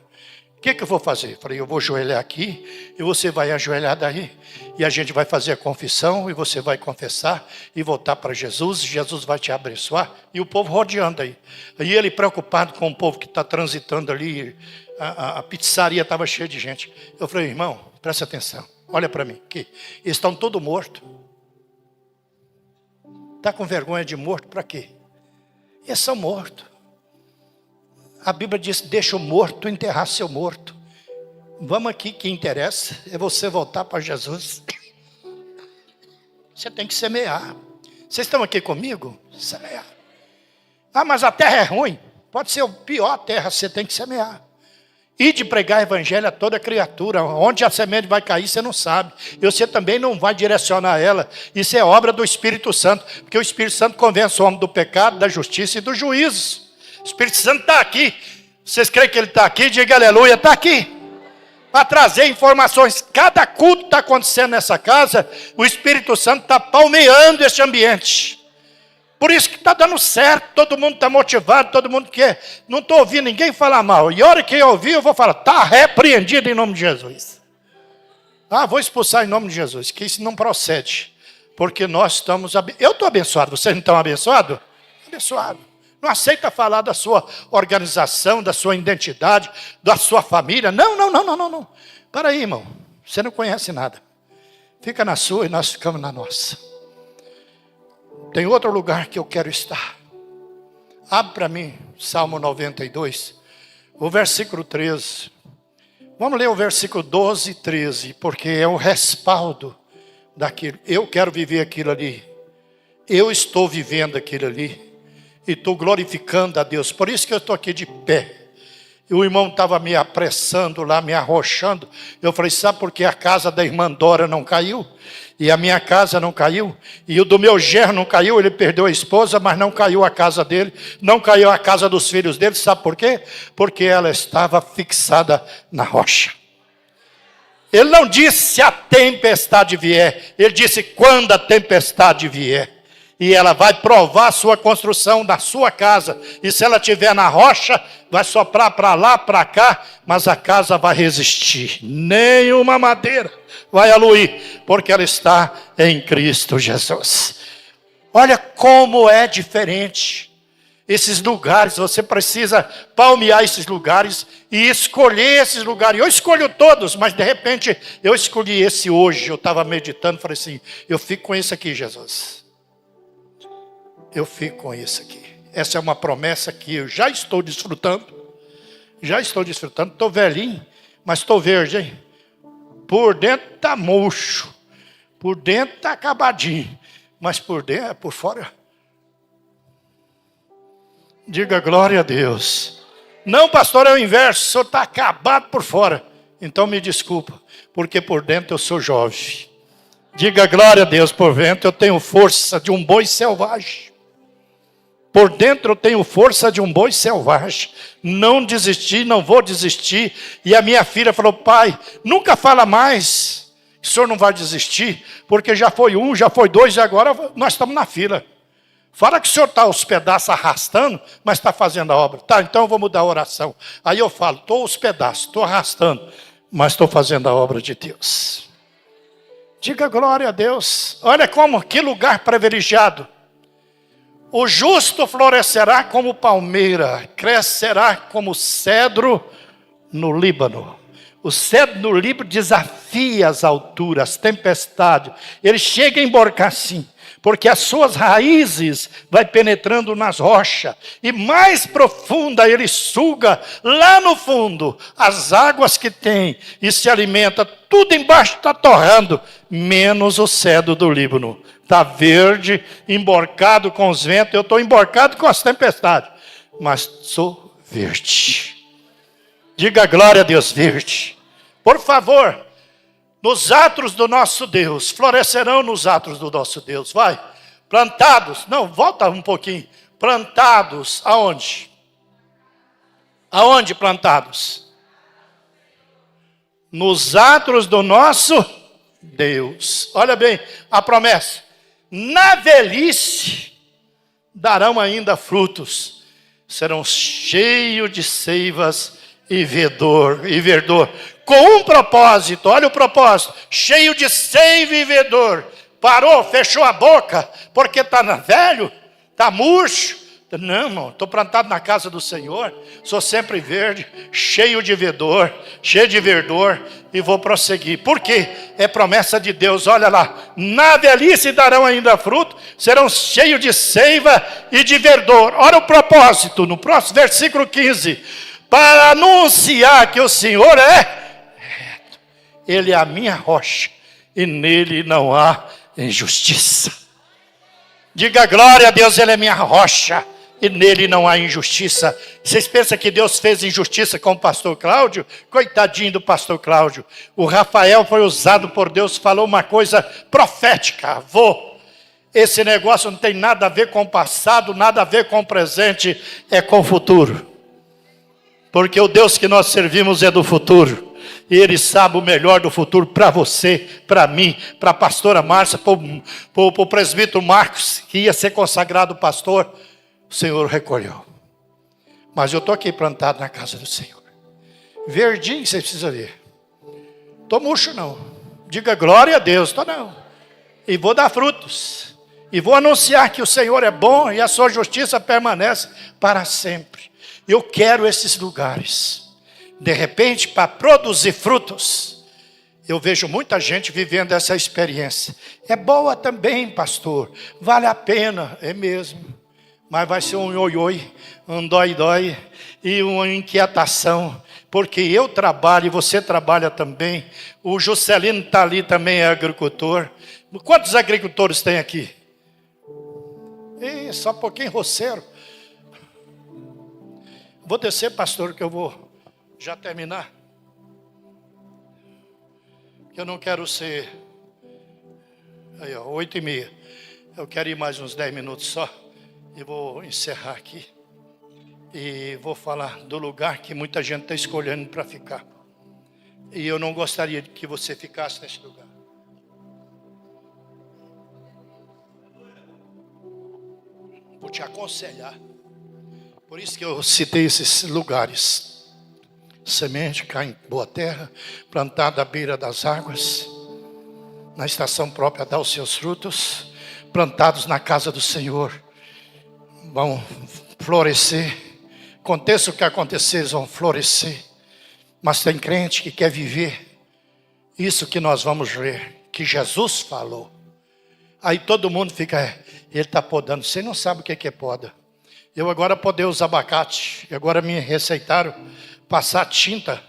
O que eu vou fazer? Eu falei, eu vou ajoelhar aqui e você vai ajoelhar daí. E a gente vai fazer a confissão e você vai confessar e voltar para Jesus. Jesus vai te abençoar. E o povo rodeando aí. E ele preocupado com o povo que está transitando ali. A pizzaria estava cheia de gente. Eu falei, irmão, presta atenção. Olha para mim. Aqui. Eles estão todos mortos. Está com vergonha de morto para quê? Eles são mortos. A Bíblia diz, deixa o morto enterrar seu morto. Vamos aqui, que interessa é você voltar para Jesus. Você tem que semear. Vocês estão aqui comigo? Semear. Ah, mas a terra é ruim. Pode ser a pior terra, você tem que semear. E de pregar evangelho a toda criatura. Onde a semente vai cair, você não sabe. E você também não vai direcionar ela. Isso é obra do Espírito Santo. Porque o Espírito Santo convence o homem do pecado, da justiça e do juízo. O Espírito Santo está aqui. Vocês creem que ele está aqui? Diga aleluia, está aqui. Para trazer informações. Cada culto está acontecendo nessa casa. O Espírito Santo está palmeando este ambiente. Por isso que está dando certo, todo mundo está motivado, todo mundo quer. Não estou ouvindo ninguém falar mal. E a hora que eu ouvir, eu vou falar, está repreendido em nome de Jesus. Ah, vou expulsar em nome de Jesus, que isso não procede. Porque nós estamos... Eu estou abençoado, vocês não estão abençoados? Abençoado. Não aceita falar da sua organização, da sua identidade, da sua família. Não. Para aí, irmão. Você não conhece nada. Fica na sua e nós ficamos na nossa. Tem outro lugar que eu quero estar. Abre para mim, Salmo 92, o versículo 13. Vamos ler o versículo 12 e 13, porque é o respaldo daquilo. Eu quero viver aquilo ali. Eu estou vivendo aquilo ali. E estou glorificando a Deus. Por isso que eu estou aqui de pé. E o irmão estava me apressando lá, me arrochando. Eu falei, sabe por que a casa da irmã Dora não caiu? E a minha casa não caiu? E o do meu genro não caiu? Ele perdeu a esposa, mas não caiu a casa dele. Não caiu a casa dos filhos dele. Sabe por quê? Porque ela estava fixada na rocha. Ele não disse se a tempestade vier. Ele disse quando a tempestade vier. E ela vai provar a sua construção da sua casa. E se ela estiver na rocha, vai soprar para lá, para cá, mas a casa vai resistir. Nenhuma madeira vai aluir, porque ela está em Cristo Jesus. Olha como é diferente. Esses lugares, você precisa palmear esses lugares e escolher esses lugares. Eu escolho todos, mas de repente eu escolhi esse hoje. Eu estava meditando, falei assim, eu fico com esse aqui, Jesus. Eu fico com isso aqui. Essa é uma promessa que eu já estou desfrutando. Estou velhinho, mas estou verde, hein? Por dentro está murcho. Por dentro está acabadinho. Mas por dentro, por fora. Diga glória a Deus. Não, pastor, é o inverso. O senhor está acabado por fora. Então me desculpa. Porque por dentro eu sou jovem. Diga glória a Deus. Por dentro eu tenho força de um boi selvagem. Por dentro eu tenho força de um boi selvagem. Não desisti, não vou desistir. E a minha filha falou, pai, nunca fala mais. O senhor não vai desistir, porque já foi um, já foi dois, e agora nós estamos na fila. Fala que o senhor está os pedaços arrastando, mas está fazendo a obra. Tá, então eu vou mudar a oração. Aí eu falo, estou os pedaços, estou arrastando, mas estou fazendo a obra de Deus. Diga glória a Deus. Olha como, que lugar privilegiado. O justo florescerá como palmeira, crescerá como cedro no Líbano. O cedro no Líbano desafia as alturas, as tempestades. Ele chega a emborcar assim, porque as suas raízes vai penetrando nas rochas. E mais profunda ele suga lá no fundo as águas que tem e se alimenta. Tudo embaixo está torrando, menos o cedro do Líbano. Está verde, emborcado com os ventos. Eu estou emborcado com as tempestades, mas sou verde. Diga glória a Deus, verde. Por favor, nos atos do nosso Deus, florescerão nos atos do nosso Deus. Vai, plantados, não, volta um pouquinho. Plantados, aonde? Aonde plantados? nos atos do nosso Deus. Olha bem a promessa. Na velhice darão ainda frutos, serão cheios de seivas e verdor, com um propósito. Olha o propósito: cheio de seiva e verdor. Parou, fechou a boca, porque está velho, está murcho. Não, irmão, estou plantado na casa do Senhor, sou sempre verde, cheio de verdor, e vou prosseguir. Por quê? É promessa de Deus. Olha lá: na velhice darão ainda fruto, serão cheios de seiva e de verdor. Olha o propósito, no próximo versículo 15: para anunciar que o Senhor é reto, Ele é a minha rocha, e nele não há injustiça. Diga glória a Deus, Ele é minha rocha, e nele não há injustiça. Vocês pensam que Deus fez injustiça com o pastor Cláudio? Coitadinho do pastor Cláudio. O Rafael foi usado por Deus, falou uma coisa profética: esse negócio não tem nada a ver com o passado, nada a ver com o presente, é com o futuro. Porque o Deus que nós servimos é do futuro. E Ele sabe o melhor do futuro para você, para mim, para a pastora Márcia, para o presbítero Marcos, que ia ser consagrado pastor. O Senhor recolheu. Mas eu estou aqui plantado na casa do Senhor. Verdinho, você precisa ver. Estou murcho não. Diga glória a Deus. Estou não. E vou dar frutos. E vou anunciar que o Senhor é bom e a sua justiça permanece para sempre. Eu quero esses lugares. De repente, para produzir frutos, eu vejo muita gente vivendo essa experiência. É boa também, pastor. Vale a pena, é mesmo. Mas vai ser um oi-oi, um dói-dói e uma inquietação. Porque eu trabalho e você trabalha também. O Juscelino está ali, também é agricultor. Quantos agricultores tem aqui? Só um pouquinho roceiro. Vou descer, pastor, que eu vou já terminar. Eu não quero ser... Aí, ó, 8h30. Eu quero ir mais uns 10 minutos só. E vou encerrar aqui. E vou falar do lugar que muita gente está escolhendo para ficar. E eu não gostaria que você ficasse nesse lugar. Vou te aconselhar. Por isso que eu citei esses lugares. Semente cai em boa terra, plantada à beira das águas, na estação própria dá os seus frutos, plantados na casa do Senhor, vão florescer. Aconteça o que acontecer, eles vão florescer. Mas tem crente que quer viver isso que nós vamos ler, que Jesus falou. Aí todo mundo fica, ele está podando. Você não sabe o que é poda. Eu agora podei os abacate, e agora me receitaram passar tinta,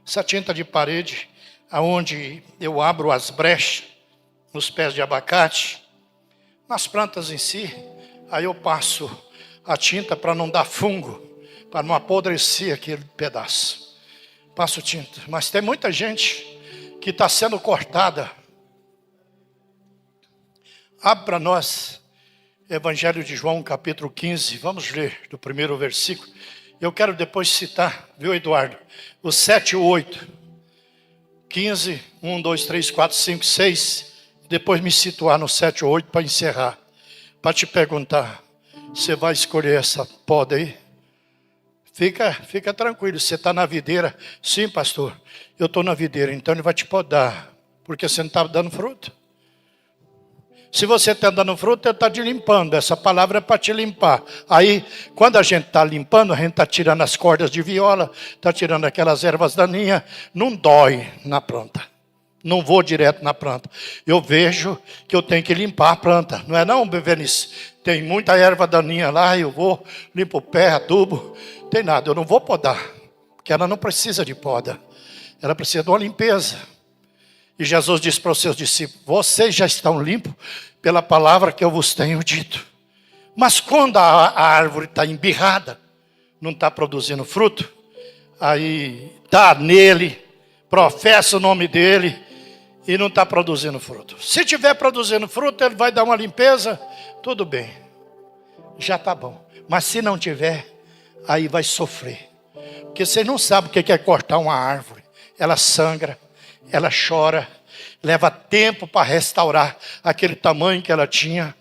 essa tinta de parede, aonde eu abro as brechas nos pés de abacate, nas plantas em si. Aí eu passo a tinta para não dar fungo, para não apodrecer aquele pedaço. Passo tinta. Mas tem muita gente que está sendo cortada. Abre para nós Evangelho de João, capítulo 15. Vamos ler do primeiro versículo. Eu quero depois citar, viu, Eduardo? O 7 e o 8. 15, 1, 2, 3, 4, 5, 6. Depois me situar no 7 e 8 para encerrar. Para te perguntar, você vai escolher essa poda aí? Fica tranquilo, você está na videira. Sim, pastor, eu estou na videira, então ele vai te podar, porque você não está dando fruto. Se você está dando fruto, ele está te limpando. Essa palavra é para te limpar. Aí, quando a gente está limpando, a gente está tirando as cordas de viola, está tirando aquelas ervas daninhas, não dói na planta. Não vou direto na planta. Eu vejo que eu tenho que limpar a planta. Não é não, Bevenice? Tem muita erva daninha lá, eu vou, limpo o pé, adubo. Não tem nada, eu não vou podar. Porque ela não precisa de poda. Ela precisa de uma limpeza. E Jesus disse para os seus discípulos, vocês já estão limpos pela palavra que eu vos tenho dito. Mas quando a árvore está embirrada, não está produzindo fruto, aí está nele, professa o nome dele e não está produzindo fruto. Se estiver produzindo fruto, ele vai dar uma limpeza, tudo bem, já está bom. Mas se não tiver, aí vai sofrer. Porque você não sabe o que é cortar uma árvore. ela sangra, ela chora, leva tempo para restaurar aquele tamanho que ela tinha.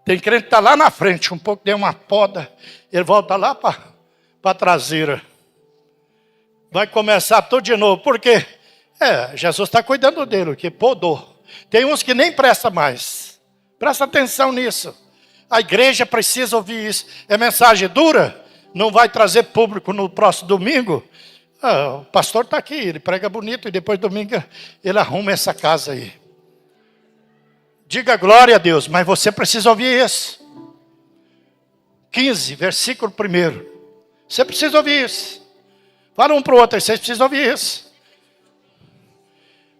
Tem crente que está lá na frente, um pouco deu uma poda, ele volta lá para a traseira. Vai começar tudo de novo, por quê? Jesus está cuidando dele, que podou. Tem uns que nem presta mais. Presta atenção nisso. A igreja precisa ouvir isso. É mensagem dura? Não vai trazer público no próximo domingo? O pastor está aqui, ele prega bonito e depois domingo ele arruma essa casa aí. Diga glória a Deus, mas você precisa ouvir isso. 15, versículo 1. Você precisa ouvir isso. Fala um para o outro, vocês precisam ouvir isso.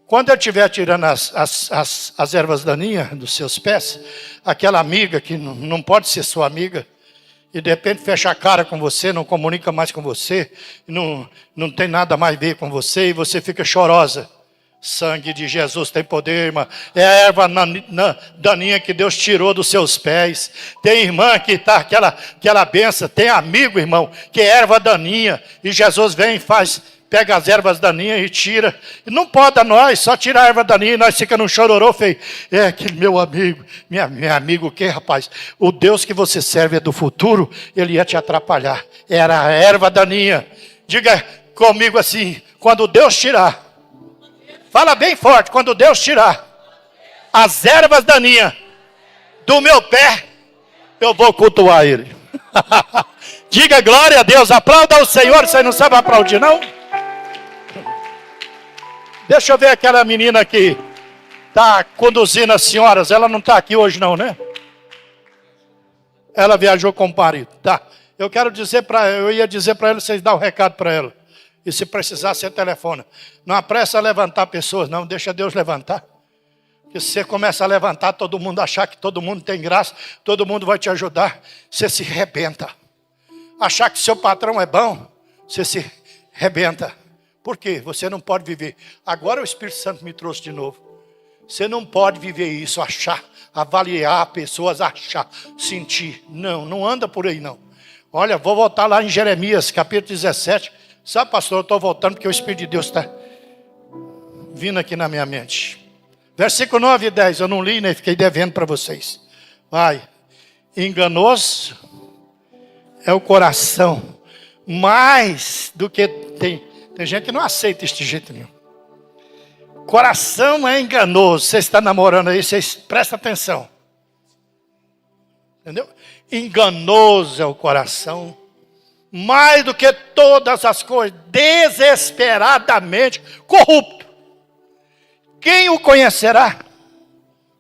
Quando eu estiver tirando as ervas daninhas dos seus pés, aquela amiga que não pode ser sua amiga, e de repente fecha a cara com você, não comunica mais com você, não tem nada mais a ver com você, e você fica chorosa. Sangue de Jesus tem poder, irmã. É a erva daninha que Deus tirou dos seus pés. Tem irmã que está aquela benção. Tem amigo, irmão, que é erva daninha. E Jesus vem e pega as ervas daninhas e tira. E não pode a nós, só tira a erva daninha e nós fica num chororô feio. É aquele meu amigo, meu amigo o quê, rapaz? O Deus que você serve é do futuro, ele ia te atrapalhar. Era a erva daninha. Diga comigo assim, quando Deus tirar. Fala bem forte, quando Deus tirar as ervas daninhas do meu pé, eu vou cultuar Ele. Diga glória a Deus, aplauda o Senhor, você não sabe aplaudir não? Deixa eu ver aquela menina que está conduzindo as senhoras, ela não está aqui hoje não, né? Ela viajou com o marido, tá. Eu ia dizer para ela, vocês dão o recado para ela. E se precisar, você telefona. Não apressa a levantar pessoas, não. Deixa Deus levantar. Porque se você começa a levantar, todo mundo achar que todo mundo tem graça, todo mundo vai te ajudar, você se rebenta. Achar que seu patrão é bom, você se rebenta. Por quê? Você não pode viver. Agora o Espírito Santo me trouxe de novo. Você não pode viver isso, achar, avaliar pessoas, achar, sentir. Não anda por aí não. Olha, vou voltar lá em Jeremias, capítulo 17. Sabe, pastor, eu estou voltando porque o Espírito de Deus está vindo aqui na minha mente. Versículo 9 e 10, eu não li, nem fiquei devendo para vocês. Vai. Enganoso é o coração, mais do que tem gente que não aceita este jeito nenhum. Coração é enganoso. Você está namorando aí, vocês prestem atenção. Entendeu? Enganoso é o coração, mais do que todas as coisas, desesperadamente corrupto. Quem o conhecerá?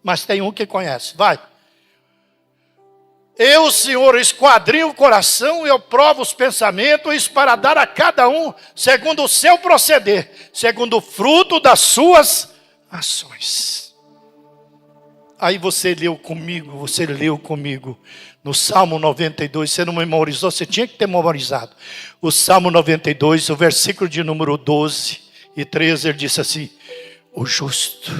Mas tem um que conhece. Vai. Eu, Senhor, esquadrinho o coração, eu provo os pensamentos para dar a cada um segundo o seu proceder, segundo o fruto das suas ações. Aí você leu comigo no Salmo 92, você não memorizou, você tinha que ter memorizado. O Salmo 92, o versículo de número 12 e 13, ele disse assim, o justo.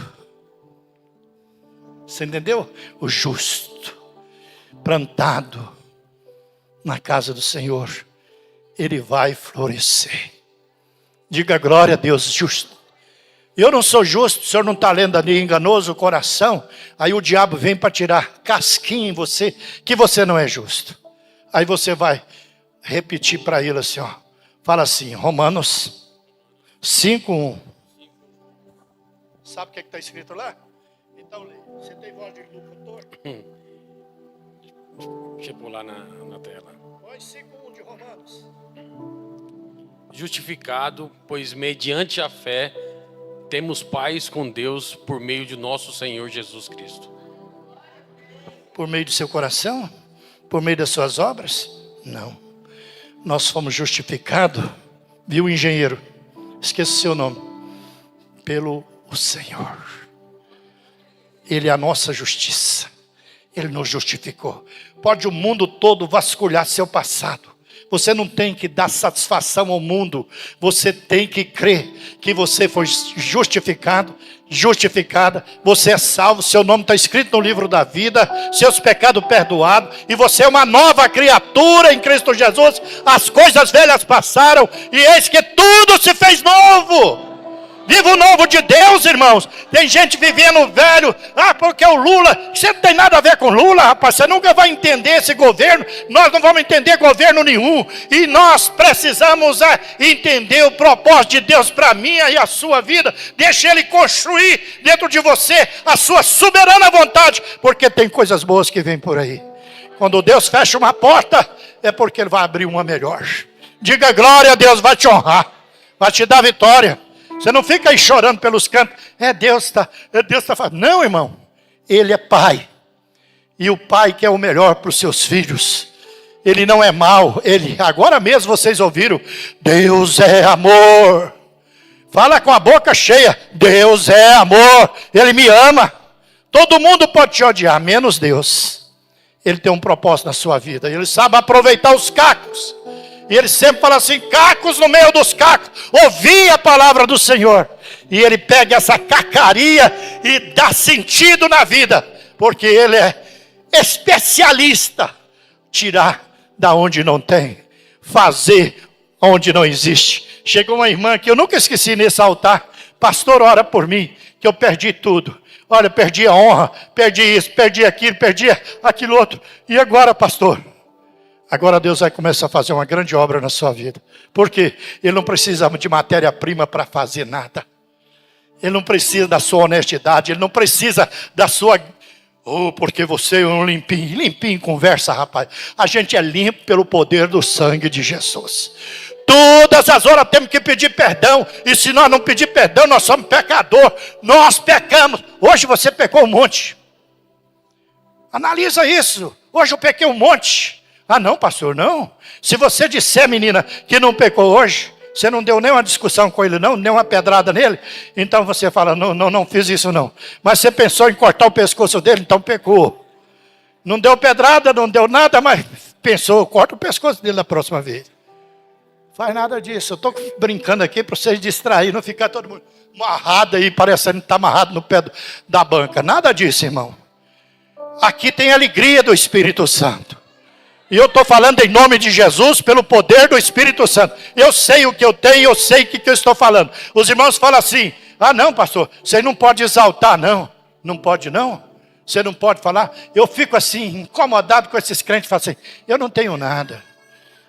Você entendeu? O justo, plantado na casa do Senhor, ele vai florescer. Diga glória a Deus, justo. Eu não sou justo, o senhor não está lendo ali, enganoso o coração. Aí o diabo vem para tirar casquinha em você, que você não é justo. Aí você vai repetir para ele assim, ó. Fala assim, Romanos 5:1. Sabe o que está escrito lá? Então lê. Você tem voz de locutor? Deixa eu pular na tela. Põe 5:1 de Romanos. Justificado, pois mediante a fé temos paz com Deus por meio de nosso Senhor Jesus Cristo. Por meio do seu coração? Por meio das suas obras? Não. Nós fomos justificados, viu, engenheiro? Esqueça o seu nome. Pelo Senhor. Ele é a nossa justiça. Ele nos justificou. Pode o mundo todo vasculhar seu passado, Você não tem que dar satisfação ao mundo. Você tem que crer que você foi justificado, justificada. Você é salvo, seu nome está escrito no livro da vida, seus pecados perdoados. E você é uma nova criatura em Cristo Jesus. As coisas velhas passaram e eis que tudo se fez novo. Viva o novo de Deus, irmãos. Tem gente vivendo velho. Porque o Lula. Você não tem nada a ver com Lula, rapaz. Você nunca vai entender esse governo. Nós não vamos entender governo nenhum. E nós precisamos entender o propósito de Deus para a minha e a sua vida. Deixe Ele construir dentro de você a sua soberana vontade. Porque tem coisas boas que vêm por aí. Quando Deus fecha uma porta, é porque Ele vai abrir uma melhor. Diga glória a Deus, vai te honrar. Vai te dar vitória. Você não fica aí chorando pelos cantos. Deus está falando. Não, irmão. Ele é pai. E o pai quer o melhor para os seus filhos. Ele não é mau. Agora mesmo vocês ouviram. Deus é amor. Fala com a boca cheia. Deus é amor. Ele me ama. Todo mundo pode te odiar, menos Deus. Ele tem um propósito na sua vida. Ele sabe aproveitar os cacos. E ele sempre fala assim, cacos no meio dos cacos, ouvi a palavra do Senhor. E ele pega essa cacaria e dá sentido na vida. Porque ele é especialista. Tirar da onde não tem. Fazer onde não existe. Chegou uma irmã que eu nunca esqueci nesse altar. Pastor, ora por mim, que eu perdi tudo. Olha, perdi a honra, perdi isso, perdi aquilo, perdi aquilo outro. E agora, pastor? Agora Deus vai começar a fazer uma grande obra na sua vida. Por quê? Ele não precisa de matéria-prima para fazer nada. Ele não precisa da sua honestidade. Ele não precisa da sua... porque você é um limpinho. Limpinho conversa, rapaz. A gente é limpo pelo poder do sangue de Jesus. Todas as horas temos que pedir perdão. E se nós não pedir perdão, nós somos pecador. Nós pecamos. Hoje você pecou um monte. Analisa isso. Hoje eu pequei um monte. Não, pastor, não. Se você disser, menina, que não pecou hoje, você não deu nenhuma discussão com ele, não, nem uma pedrada nele, então você fala, não fiz isso não. Mas você pensou em cortar o pescoço dele, então pecou. Não deu pedrada, não deu nada, mas pensou, corta o pescoço dele da próxima vez. Faz nada disso. Eu estou brincando aqui para vocês distraírem, não ficar todo mundo amarrado aí, parecendo que está amarrado no pé da banca. Nada disso, irmão. Aqui tem alegria do Espírito Santo. E eu estou falando em nome de Jesus, pelo poder do Espírito Santo. Eu sei o que eu tenho, eu sei o que eu estou falando. Os irmãos falam assim, não, pastor, você não pode exaltar, não. Não pode, não? Você não pode falar? Eu fico assim, incomodado com esses crentes, falam assim, eu não tenho nada.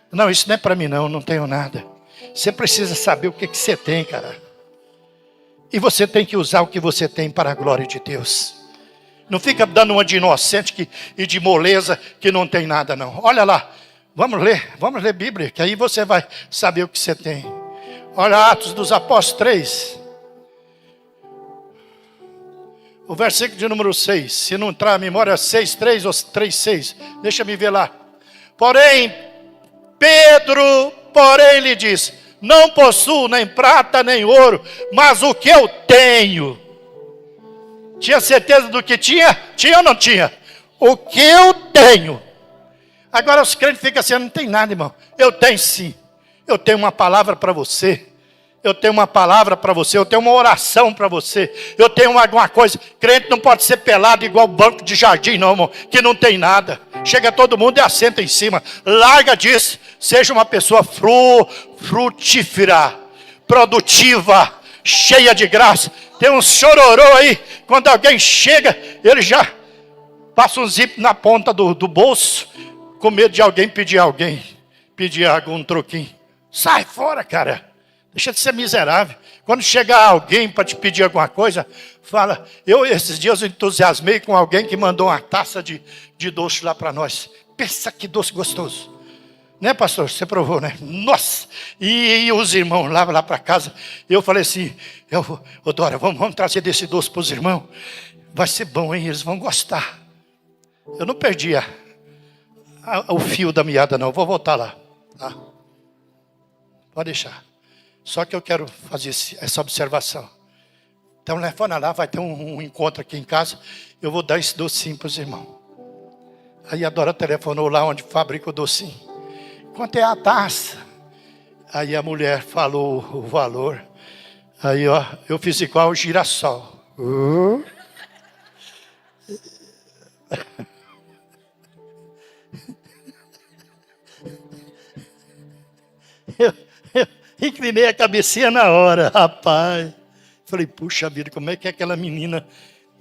Não, isso não é para mim, não tenho nada. Você precisa saber o que você tem, cara. E você tem que usar o que você tem para a glória de Deus. Não fica dando uma de inocente e de moleza que não tem nada, não. Olha lá, vamos ler Bíblia, que aí você vai saber o que você tem. Olha Atos dos Apóstolos 3. O versículo de número 6. Se não entrar a memória, 6:3 ou 3:6. Deixa me ver lá. Pedro lhe disse, não possuo nem prata nem ouro, mas o que eu tenho... Tinha certeza do que tinha? Tinha ou não tinha? O que eu tenho. Agora os crentes ficam assim, não tem nada, irmão. Eu tenho sim. Eu tenho uma palavra para você. Eu tenho uma palavra para você. Eu tenho uma oração para você. Eu tenho alguma coisa. Crente não pode ser pelado igual banco de jardim, não, irmão. Que não tem nada. Chega todo mundo e assenta em cima. Larga disso. Seja uma pessoa frutífera, produtiva, cheia de graça. Tem um chororô aí, quando alguém chega, ele já passa um zip na ponta do bolso, com medo de alguém pedir algum troquinho. Sai fora, cara. Deixa de ser miserável. Quando chegar alguém para te pedir alguma coisa, fala. Esses dias eu entusiasmei com alguém que mandou uma taça de doce lá para nós. Pensa que doce gostoso. Né, pastor? Você provou, né? Nossa! E os irmãos lá para casa, eu falei assim, Dora, vamos trazer desse doce para os irmãos. Vai ser bom, hein? Eles vão gostar. Eu não perdi o fio da meada, não. Eu vou voltar lá. Tá? Pode deixar. Só que eu quero fazer essa observação. Então, telefona lá, vai ter um encontro aqui em casa. Eu vou dar esse docinho para os irmãos. Aí a Dora telefonou lá onde fabrica o docinho. quanto é a taça? Aí a mulher falou o valor. Aí, ó, eu fiz igual o girassol. Eu inclinei a cabecinha na hora, rapaz. Falei, puxa vida, como é que aquela menina...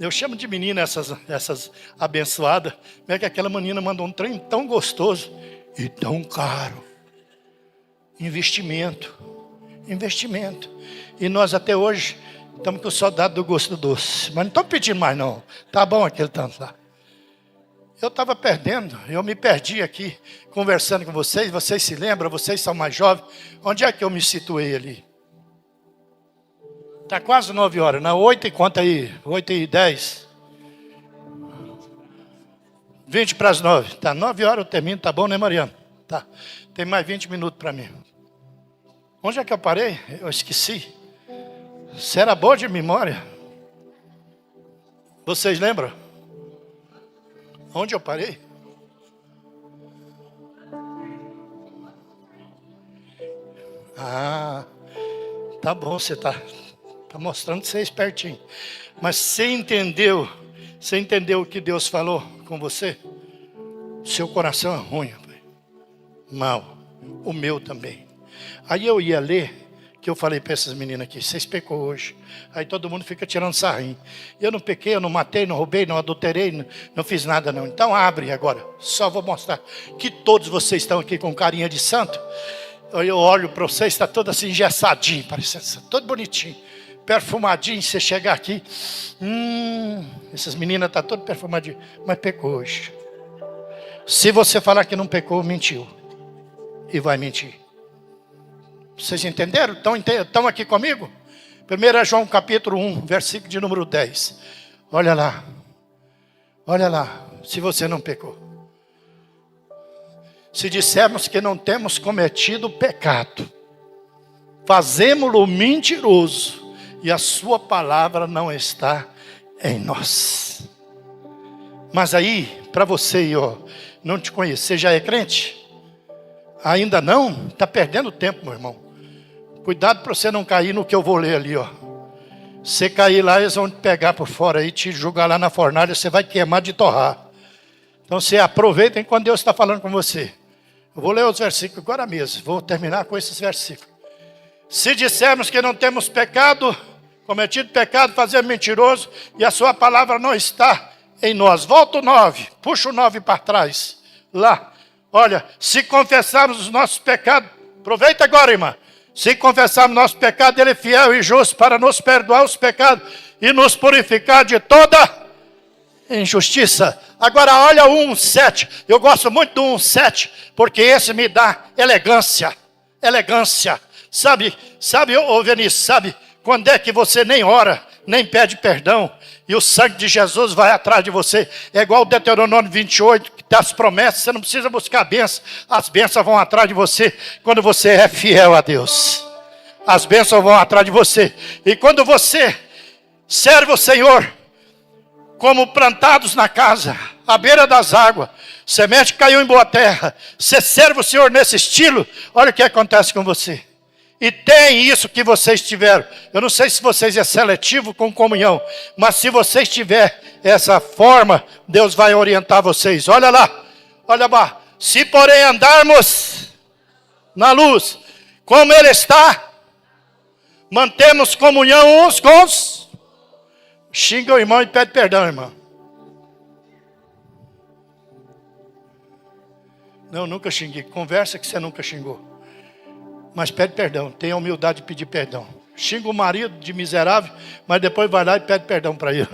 Eu chamo de menina essas abençoadas. Como é que aquela menina mandou um trem tão gostoso e tão caro? Investimento. E nós até hoje estamos com o saudade do gosto doce. Mas não estamos pedindo mais não. Tá bom aquele tanto lá. Eu estava perdendo, eu me perdi aqui, conversando com vocês se lembram, vocês são mais jovens. Onde é que eu me situei ali? Está quase 9 horas, na 8 e conta aí, 8h10. 20 para as 9. Tá, 9 horas eu termino, tá bom, né, Mariana? Tá, tem mais 20 minutos para mim. Onde é que eu parei? Eu esqueci. Você era boa de memória? Vocês lembram? Onde eu parei? Ah, tá bom, você tá mostrando que você é espertinho. Mas você entendeu o que Deus falou com você? Seu coração é ruim, rapaz. Mal. O meu também. Aí eu ia ler, que eu falei para essas meninas aqui, vocês pecou hoje. Aí todo mundo fica tirando sarrinho. Eu não pequei, eu não matei, não roubei, não adulterei, não fiz nada não. Então abre agora, só vou mostrar que todos vocês estão aqui com carinha de santo. Eu olho para vocês, está todo assim engessadinho, parecendo todo bonitinho, perfumadinho. Você chegar aqui, essas meninas estão todas perfumadinhas, mas pecou hoje. Se você falar que não pecou, mentiu. E vai mentir. Vocês entenderam? Estão aqui comigo? 1 João capítulo 1, versículo de número 10. Olha lá, se você não pecou. Se dissermos que não temos cometido pecado, fazemo-lo mentiroso, e a sua palavra não está em nós. Mas aí, para você, não te conheço, você já é crente? Ainda não? Está perdendo tempo, meu irmão. Cuidado para você não cair no que eu vou ler ali, ó. Você cair lá, eles vão te pegar por fora aí, te jogar lá na fornalha, você vai queimar de torrar. Então você aproveita enquanto Deus está falando com você. Eu vou ler os versículos agora mesmo, vou terminar com esses versículos. Se dissermos que não temos pecado, cometido pecado, fazer mentiroso, e a sua palavra não está em nós. Volta o 9, puxa o 9 para trás, lá. Olha, se confessarmos os nossos pecados, aproveita agora, irmã. Se confessarmos nosso pecado, Ele é fiel e justo para nos perdoar os pecados e nos purificar de toda injustiça. Agora olha o 1:7. Eu gosto muito do 1:7, porque esse me dá elegância. Sabe, ô Vinícius, sabe quando é que você nem ora, nem pede perdão, e o sangue de Jesus vai atrás de você? É igual o Deuteronômio 28, que dá as promessas, você não precisa buscar a bênção, as bênçãos vão atrás de você quando você é fiel a Deus. As bênçãos vão atrás de você. E quando você serve o Senhor, como plantados na casa, à beira das águas, semente caiu em boa terra, você serve o Senhor nesse estilo, olha o que acontece com você. E tem isso que vocês tiveram. Eu não sei se vocês é seletivo com comunhão, mas se vocês tiverem essa forma, Deus vai orientar vocês. Olha lá. Se porém andarmos na luz, como Ele está, mantemos comunhão uns com os... Xinga o irmão e pede perdão, irmão. Não, nunca xinguei. Conversa que você nunca xingou. Mas pede perdão, tenha a humildade de pedir perdão. Xinga o marido de miserável, mas depois vai lá e pede perdão para ele.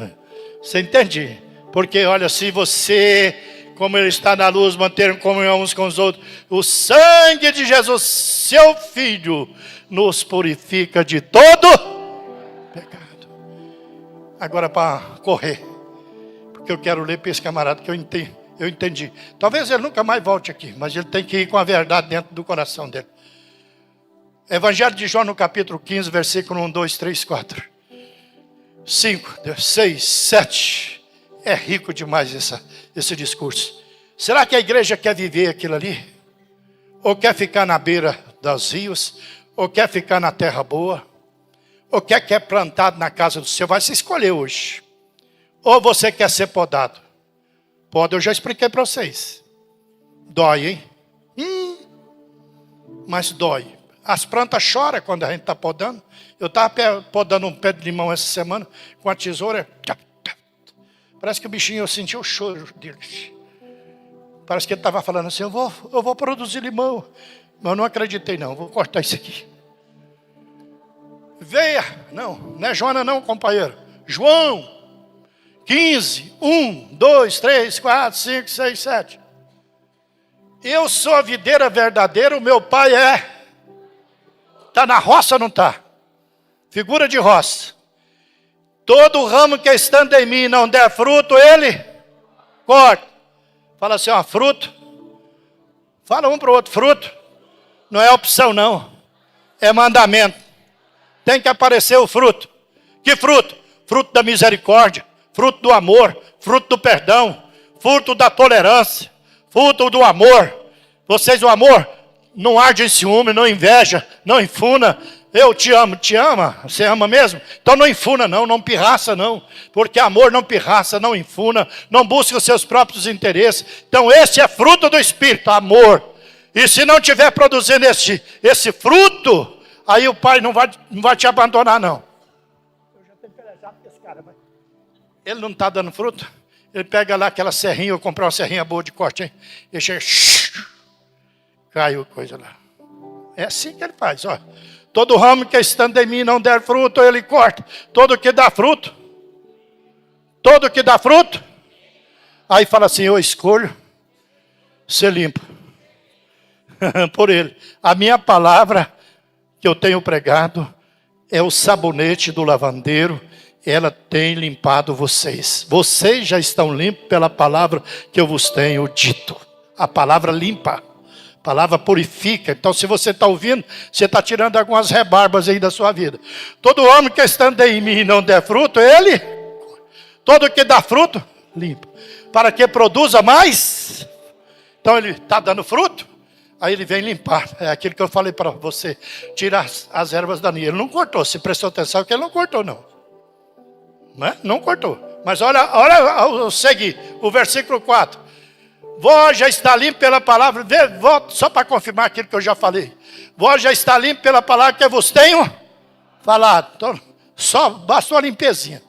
Você entende? Porque olha, se você, como Ele está na luz, manter comunhão uns com os outros, o sangue de Jesus, seu Filho, nos purifica de todo pecado. Agora para correr, porque eu quero ler para esse camarada que eu entendi. Talvez ele nunca mais volte aqui, mas ele tem que ir com a verdade dentro do coração dele. Evangelho de João no capítulo 15, versículo 1, 2, 3, 4, 5, 6, 7. É rico demais esse discurso. Será que a igreja quer viver aquilo ali? Ou quer ficar na beira dos rios? Ou quer ficar na terra boa? Ou quer plantado na casa do Senhor? Vai se escolher hoje. Ou você quer ser podado? Pode, eu já expliquei para vocês. Dói, hein? Mas dói. As plantas choram quando a gente está podando. Eu estava podando um pé de limão essa semana com a tesoura. Parece que o bichinho, eu senti o choro dele. Parece que ele estava falando assim, eu vou produzir limão. Mas eu não acreditei não, vou cortar isso aqui. Veia, não é Joana não, companheiro. João 15, 1, 2, 3, 4, 5, 6, 7. Eu sou a videira verdadeira, o meu pai está na roça ou não está? Figura de roça. Todo ramo que estando em mim não der fruto, ele corta. Fala assim, ó, fruto. Fala um para o outro, fruto. Não é opção não, é mandamento. Tem que aparecer o fruto. Que fruto? Fruto da misericórdia, fruto do amor, fruto do perdão, fruto da tolerância, fruto do amor. Vocês, o amor não arde em ciúme, não inveja, não enfuna. Eu te amo, te ama? Você ama mesmo? Então não enfuna não pirraça não. Porque amor não pirraça, não enfuna, não busca os seus próprios interesses. Então esse é fruto do Espírito, amor. E se não estiver produzindo esse fruto, aí o Pai não vai te abandonar não. Eu já tenho pelejado com esse cara, mas ele não está dando fruto. Ele pega lá aquela serrinha, eu comprei uma serrinha boa de corte, hein? E chega, caiu coisa lá. É assim que ele faz, ó. Todo ramo que estando em mim não der fruto, ele corta. Todo que dá fruto. Aí fala assim, eu escolho ser limpo. Por ele. A minha palavra que eu tenho pregado é o sabonete do lavandeiro. Ela tem limpado vocês. Vocês já estão limpos pela palavra que eu vos tenho dito. A palavra limpa. A palavra purifica. Então se você está ouvindo, você está tirando algumas rebarbas aí da sua vida. Todo homem que estando em mim e não der fruto, ele, todo que dá fruto, limpa. Para que produza mais. Então ele está dando fruto, aí ele vem limpar. É aquilo que eu falei para você, tirar as ervas daninhas. Ele não cortou, se prestou atenção que ele não cortou não. Não cortou. Mas olha eu segui, o versículo 4. Vós já está limpo pela palavra. Volto só para confirmar aquilo que eu já falei. Vós já está limpo pela palavra que eu vos tenho falado. Então, só bastou a limpezinha.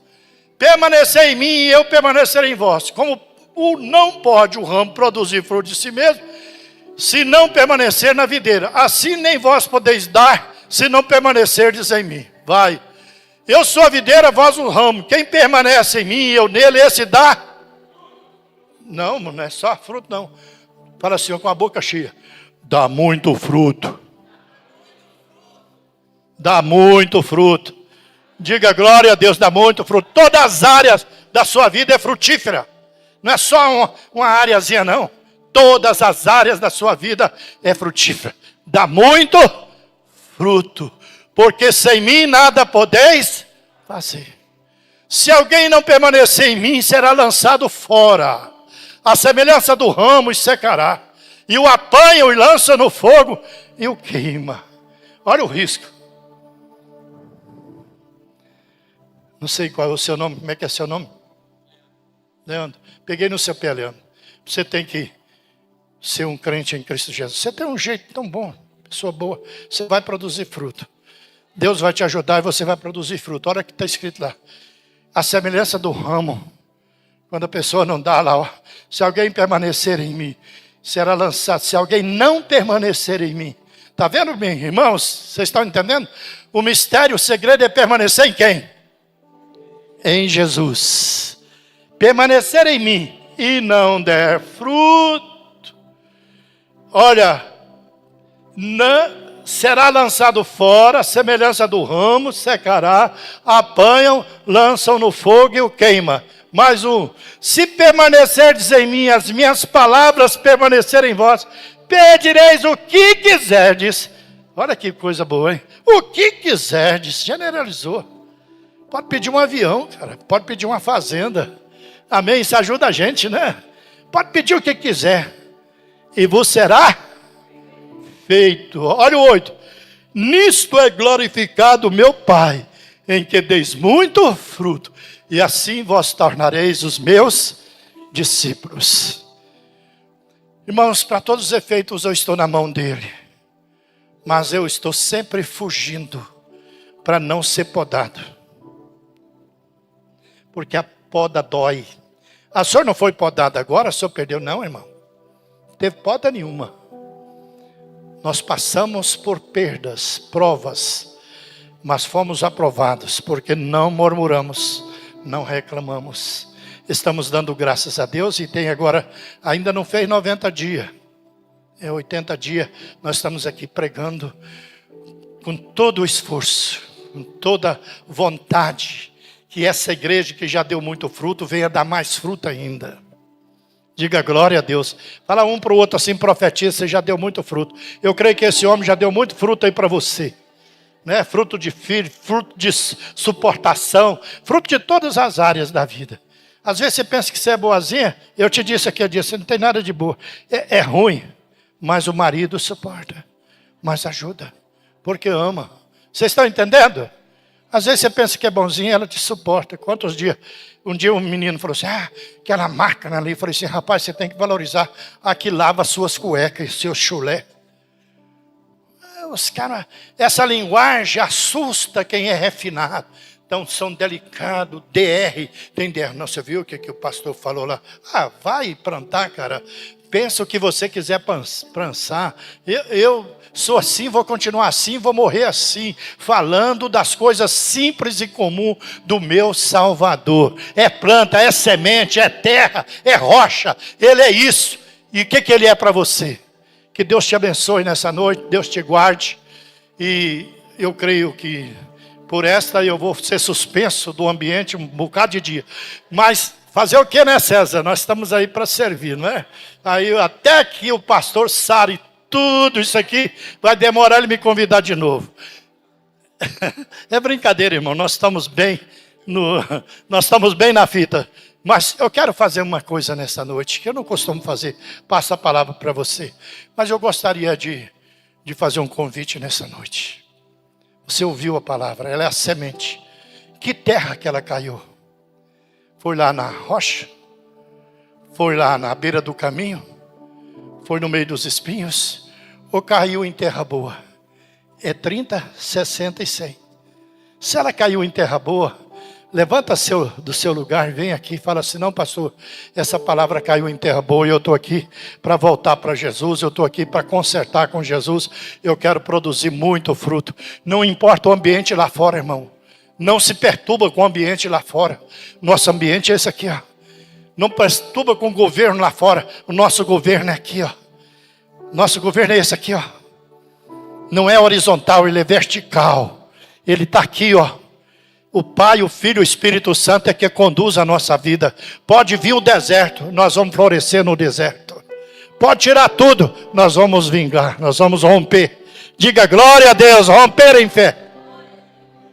Permanecer em mim e eu permanecerei em vós. Como não pode o ramo produzir fruto de si mesmo, se não permanecer na videira. Assim nem vós podeis dar, se não permanecerdes em mim. Vai. Eu sou a videira, vós o ramo. Quem permanece em mim e eu nele, esse dá. Não é só fruto não. Fala assim, com a boca cheia. Dá muito fruto. Dá muito fruto. Diga glória a Deus, dá muito fruto. Todas as áreas da sua vida é frutífera. Não é só uma áreazinha não. Todas as áreas da sua vida é frutífera. Dá muito fruto. Porque sem mim nada podeis fazer. Se alguém não permanecer em mim, será lançado fora. A semelhança do ramo e secará. E o apanha e lança no fogo e o queima. Olha o risco. Não sei qual é o seu nome. Como é que é seu nome? Leandro. Peguei no seu pé, Leandro. Você tem que ser um crente em Cristo Jesus. Você tem um jeito tão bom. Pessoa boa. Você vai produzir fruto. Deus vai te ajudar e você vai produzir fruto. Olha o que está escrito lá. A semelhança do ramo. Quando a pessoa não dá lá, ó, se alguém permanecer em mim, será lançado. Se alguém não permanecer em mim. Está vendo, meus irmãos? Vocês estão entendendo? O mistério, o segredo é permanecer em quem? Em Jesus. Permanecer em mim e não der fruto. Olha, será lançado fora, a semelhança do ramo, secará, apanham, lançam no fogo e o queima. Mais um, se permanecerdes em mim, as minhas palavras permanecerem em vós, pedireis o que quiserdes. Olha que coisa boa, hein? O que quiserdes, generalizou. Pode pedir um avião, cara, pode pedir uma fazenda. Amém? Isso ajuda a gente, né? Pode pedir o que quiser. E vos será feito. Olha o 8. Nisto é glorificado meu Pai, em que deis muito fruto, e assim vós tornareis os meus discípulos. Irmãos, para todos os efeitos eu estou na mão dele, mas eu estou sempre fugindo para não ser podado, porque a poda dói. A senhora não foi podada agora, a senhora perdeu? Não, irmão, não teve poda nenhuma. Nós passamos por perdas, provas, mas fomos aprovados, porque não murmuramos, não reclamamos. Estamos dando graças a Deus e tem agora, ainda não fez 90 dias, 80 dias, nós estamos aqui pregando com todo o esforço, com toda vontade, que essa igreja que já deu muito fruto, venha dar mais fruto ainda. Diga glória a Deus. Fala um para o outro assim, profetiza, você já deu muito fruto. Eu creio que esse homem já deu muito fruto aí para você. Né? Fruto de filho, fruto de suportação, fruto de todas as áreas da vida. Às vezes você pensa que você é boazinha, eu te disse aquele dia, você não tem nada de boa. É ruim, mas o marido suporta, mas ajuda, porque ama. Vocês estão entendendo? Às vezes você pensa que é bonzinho, ela te suporta. Quantos dias? Um dia um menino falou assim, aquela máquina ali. Eu falei assim, rapaz, você tem que valorizar a que lava suas cuecas e seu chulé. Os caras, essa linguagem assusta quem é refinado. Então são delicados, DR, tem DR. Não, você viu o que o pastor falou lá? Vai plantar, cara. Pensa o que você quiser pensar. Eu sou assim, vou continuar assim, vou morrer assim. Falando das coisas simples e comuns do meu Salvador. É planta, é semente, é terra, é rocha. Ele é isso. E o que ele é para você? Que Deus te abençoe nessa noite, Deus te guarde. E eu creio que por esta eu vou ser suspenso do ambiente um bocado de dia. Mas fazer o que, né, César? Nós estamos aí para servir, não é? Aí até que o pastor sare tudo isso aqui, vai demorar ele me convidar de novo. É brincadeira, irmão. Nós estamos bem na fita. Mas eu quero fazer uma coisa nessa noite, que eu não costumo fazer, passo a palavra para você. Mas eu gostaria de fazer um convite nessa noite. Você ouviu a palavra, ela é a semente. Que terra que ela caiu? Foi lá na rocha? Foi lá na beira do caminho? Foi no meio dos espinhos? Ou caiu em terra boa? É 30, 60 e 100. Se ela caiu em terra boa, levanta do seu lugar, vem aqui e fala assim, não, pastor, essa palavra caiu em terra boa e eu estou aqui para voltar para Jesus, eu estou aqui para consertar com Jesus, eu quero produzir muito fruto. Não importa o ambiente lá fora, irmão. Não se perturba com o ambiente lá fora. Nosso ambiente é esse aqui, ó. Não perturba com o governo lá fora. O nosso governo é aqui, ó. Nosso governo é esse aqui, ó. Não é horizontal, ele é vertical. Ele está aqui, ó. O Pai, o Filho e o Espírito Santo é que conduz a nossa vida. Pode vir o deserto, nós vamos florescer no deserto. Pode tirar tudo, nós vamos vingar, nós vamos romper. Diga glória a Deus, romper em fé.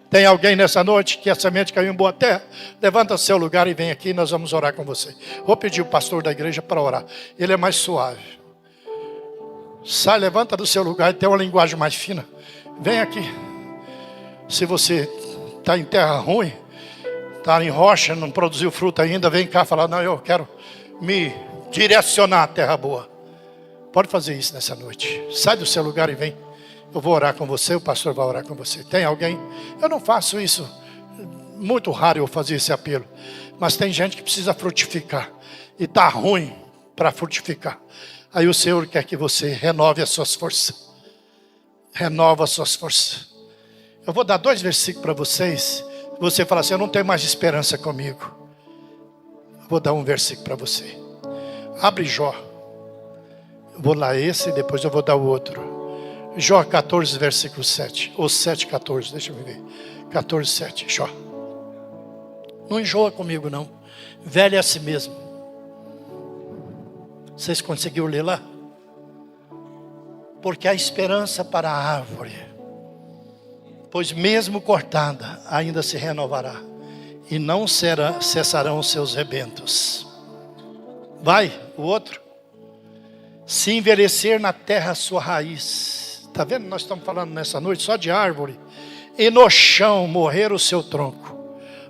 Tem alguém nessa noite que a semente caiu em boa terra? Levanta seu lugar e vem aqui, nós vamos orar com você. Vou pedir o pastor da igreja para orar. Ele é mais suave. Sai, levanta do seu lugar e tem uma linguagem mais fina. Vem aqui. Se você está em terra ruim, está em rocha, não produziu fruto ainda, vem cá falar, não, eu quero me direcionar à terra boa. Pode fazer isso nessa noite. Sai do seu lugar e vem. Eu vou orar com você, o pastor vai orar com você. Tem alguém? Eu não faço isso. Muito raro eu fazer esse apelo. Mas tem gente que precisa frutificar. E está ruim para frutificar. Aí o Senhor quer que você renove as suas forças. Renova as suas forças. Eu vou dar 2 versículos para vocês. Você fala assim, eu não tenho mais esperança comigo. Eu vou dar um versículo para você. Abre Jó. Eu vou lá esse e depois eu vou dar o outro. Jó 14, versículo 7. Ou 7, 14, deixa eu ver. 14, 7, Jó. Não enjoa comigo não. Velho é a si mesmo. Vocês conseguiram ler lá? Porque há esperança para a árvore. Pois mesmo cortada, ainda se renovará. E não cessarão os seus rebentos. Vai, o outro. Se envelhecer na terra a sua raiz, Está vendo? Nós estamos falando nessa noite só de árvore. E no chão morrer o seu tronco.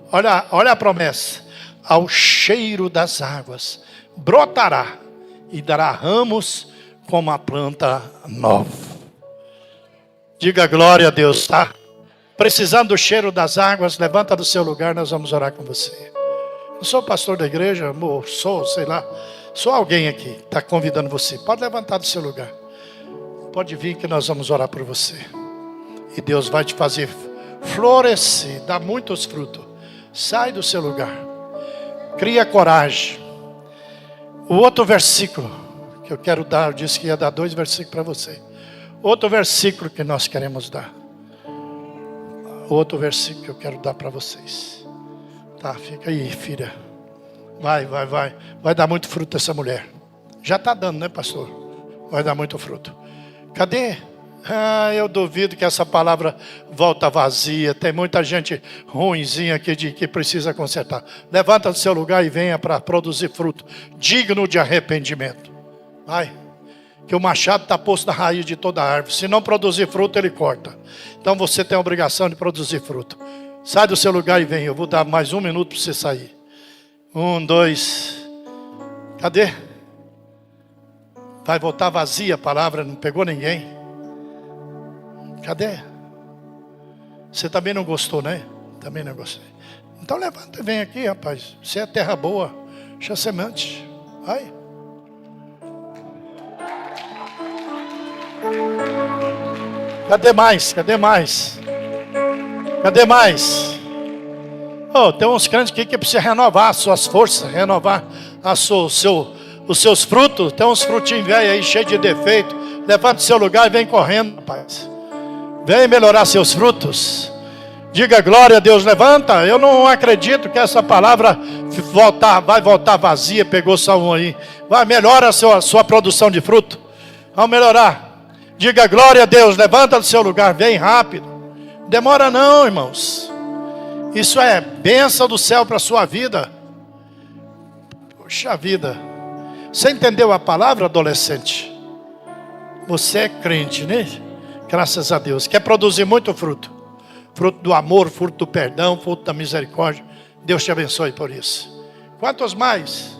Olha a promessa. Ao cheiro das águas brotará e dará ramos como a planta nova. Diga glória a Deus, tá? Precisando do cheiro das águas, levanta do seu lugar, nós vamos orar com você. Não sou pastor da igreja, amor, sei lá. Sou alguém aqui que está convidando você. Pode levantar do seu lugar. Pode vir que nós vamos orar por você. E Deus vai te fazer florescer, dar muitos frutos. Sai do seu lugar. Cria coragem. O outro versículo que eu quero dar, eu disse que ia dar 2 versículos para você. Outro versículo que nós queremos dar. Outro versículo que eu quero dar para vocês. Tá, fica aí, filha. Vai dar muito fruto essa mulher. Já está dando, né, pastor? Vai dar muito fruto. Cadê? Eu duvido que essa palavra volta vazia. Tem muita gente ruinzinha aqui que precisa consertar. Levanta do seu lugar e venha para produzir fruto digno de arrependimento. Vai. Que o machado está posto na raiz de toda árvore. Se não produzir fruto, ele corta. Então você tem a obrigação de produzir fruto. Sai do seu lugar e vem. Eu vou dar mais 1 minuto para você sair. 1, 2. Cadê? Vai voltar vazia a palavra, não pegou ninguém. Cadê? Você também não gostou, né? Também não gostei. Então levanta e vem aqui, rapaz. Você é terra boa. Deixa semente. Vai. Cadê mais? Cadê mais? Cadê mais? Oh, tem uns crentes aqui que precisam renovar as suas forças, renovar os seus frutos. Tem uns frutinhos velhos aí, cheios de defeito. Levanta o seu lugar e vem correndo, rapaz. Vem melhorar seus frutos. Diga glória a Deus, levanta. Eu não acredito que essa palavra vai voltar vazia. Pegou só um aí. Vai, melhora a sua produção de fruto. Vamos melhorar. Diga glória a Deus, levanta do seu lugar, vem rápido. Demora não, irmãos. Isso é bênção do céu para a sua vida. Poxa vida. Você entendeu a palavra, adolescente? Você é crente, né? Graças a Deus. Quer produzir muito fruto. Fruto do amor, fruto do perdão, fruto da misericórdia. Deus te abençoe por isso. Quantos mais?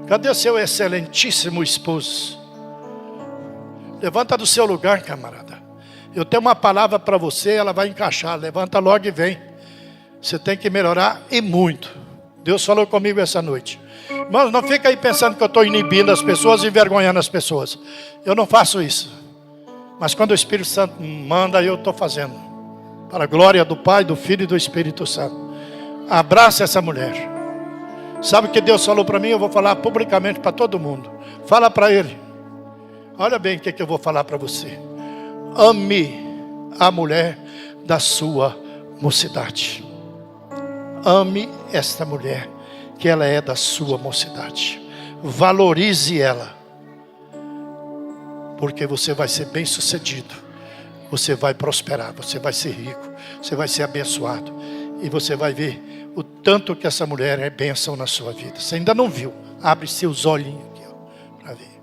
Cadê seu excelentíssimo esposo? Levanta do seu lugar, camarada. Eu tenho uma palavra para você, ela vai encaixar. Levanta logo e vem. Você tem que melhorar e muito. Deus falou comigo essa noite. Irmãos, não fica aí pensando que eu estou inibindo as pessoas e envergonhando as pessoas. Eu não faço isso. Mas quando o Espírito Santo manda, eu estou fazendo. Para a glória do Pai, do Filho e do Espírito Santo. Abraça essa mulher. Sabe o que Deus falou para mim? Eu vou falar publicamente para todo mundo. Fala para ele. Olha bem o que eu vou falar para você. Ame a mulher da sua mocidade. Ame esta mulher, que ela é da sua mocidade. Valorize ela. Porque você vai ser bem sucedido. Você vai prosperar, você vai ser rico. Você vai ser abençoado. E você vai ver o tanto que essa mulher é bênção na sua vida. Você ainda não viu. Abre seus olhinhos aqui, para ver.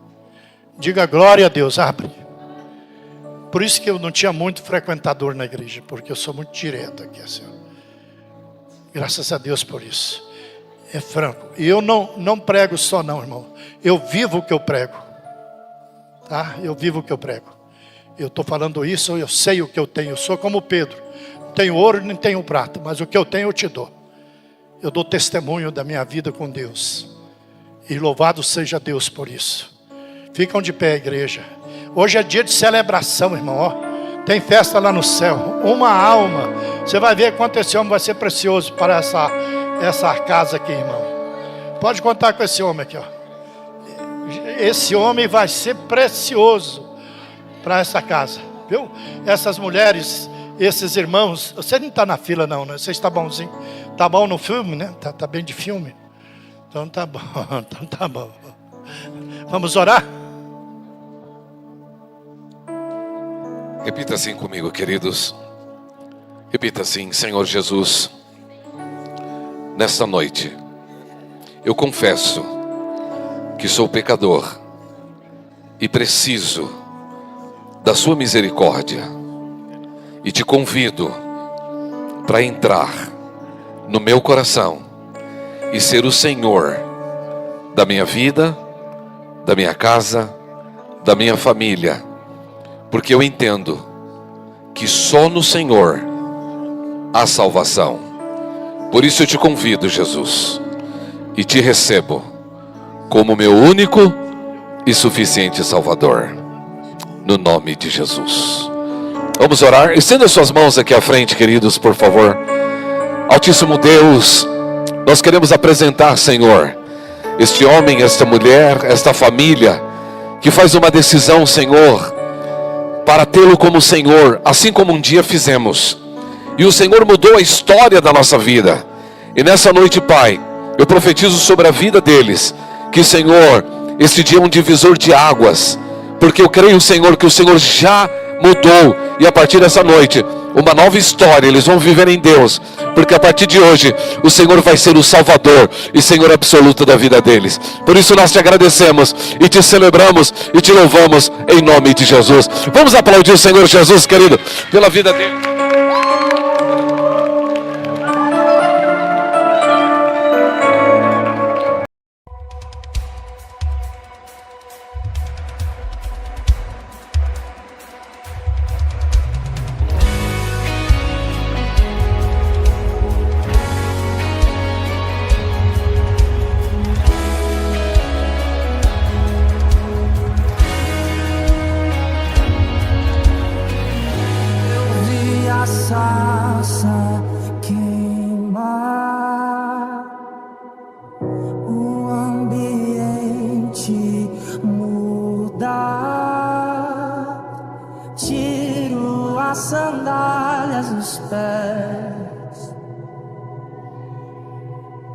Diga glória a Deus, abre. Por isso que eu não tinha muito frequentador na igreja, porque eu sou muito direto aqui, assim. Graças a Deus por isso. É franco. E eu não prego só não, irmão. Eu vivo o que eu prego. Tá? Eu vivo o que eu prego. Eu estou falando isso, eu sei o que eu tenho. Eu sou como Pedro. Não tenho ouro nem tenho prata, mas o que eu tenho eu te dou. Eu dou testemunho da minha vida com Deus. E louvado seja Deus por isso. Ficam de pé, igreja. Hoje é dia de celebração, irmão. Ó, tem festa lá no céu. Uma alma. Você vai ver quanto esse homem vai ser precioso para essa casa aqui, irmão. Pode contar com esse homem aqui, ó. Esse homem vai ser precioso para essa casa. Viu? Essas mulheres, esses irmãos. Você não está na fila não, né? Você está bonzinho. Tá bom no filme, né? Tá bem de filme. Então tá bom. Então tá bom. Vamos orar? Repita assim comigo, queridos. Repita assim: Senhor Jesus, nesta noite eu confesso que sou pecador e preciso da sua misericórdia, e te convido para entrar no meu coração e ser o Senhor da minha vida, da minha casa, da minha família, porque eu entendo que só no Senhor há salvação. Por isso eu te convido, Jesus, e te recebo como meu único e suficiente Salvador, no nome de Jesus. Vamos orar. Estenda suas mãos aqui à frente, queridos, por favor. Altíssimo Deus, nós queremos apresentar, Senhor, este homem, esta mulher, esta família, que faz uma decisão, Senhor, para tê-lo como Senhor, assim como um dia fizemos. E o Senhor mudou a história da nossa vida. E nessa noite, Pai, eu profetizo sobre a vida deles, que, Senhor, esse dia é um divisor de águas, porque eu creio, Senhor, que o Senhor já mudou, e a partir dessa noite, uma nova história eles vão viver em Deus, porque a partir de hoje, o Senhor vai ser o Salvador e Senhor absoluto da vida deles. Por isso nós te agradecemos, e te celebramos, e te louvamos, em nome de Jesus. Vamos aplaudir o Senhor Jesus, querido, pela vida dele. Sarça queimar, o ambiente mudar, tiro as sandálias dos pés,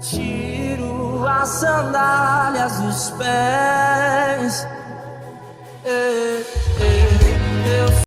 tiro as sandálias dos pés.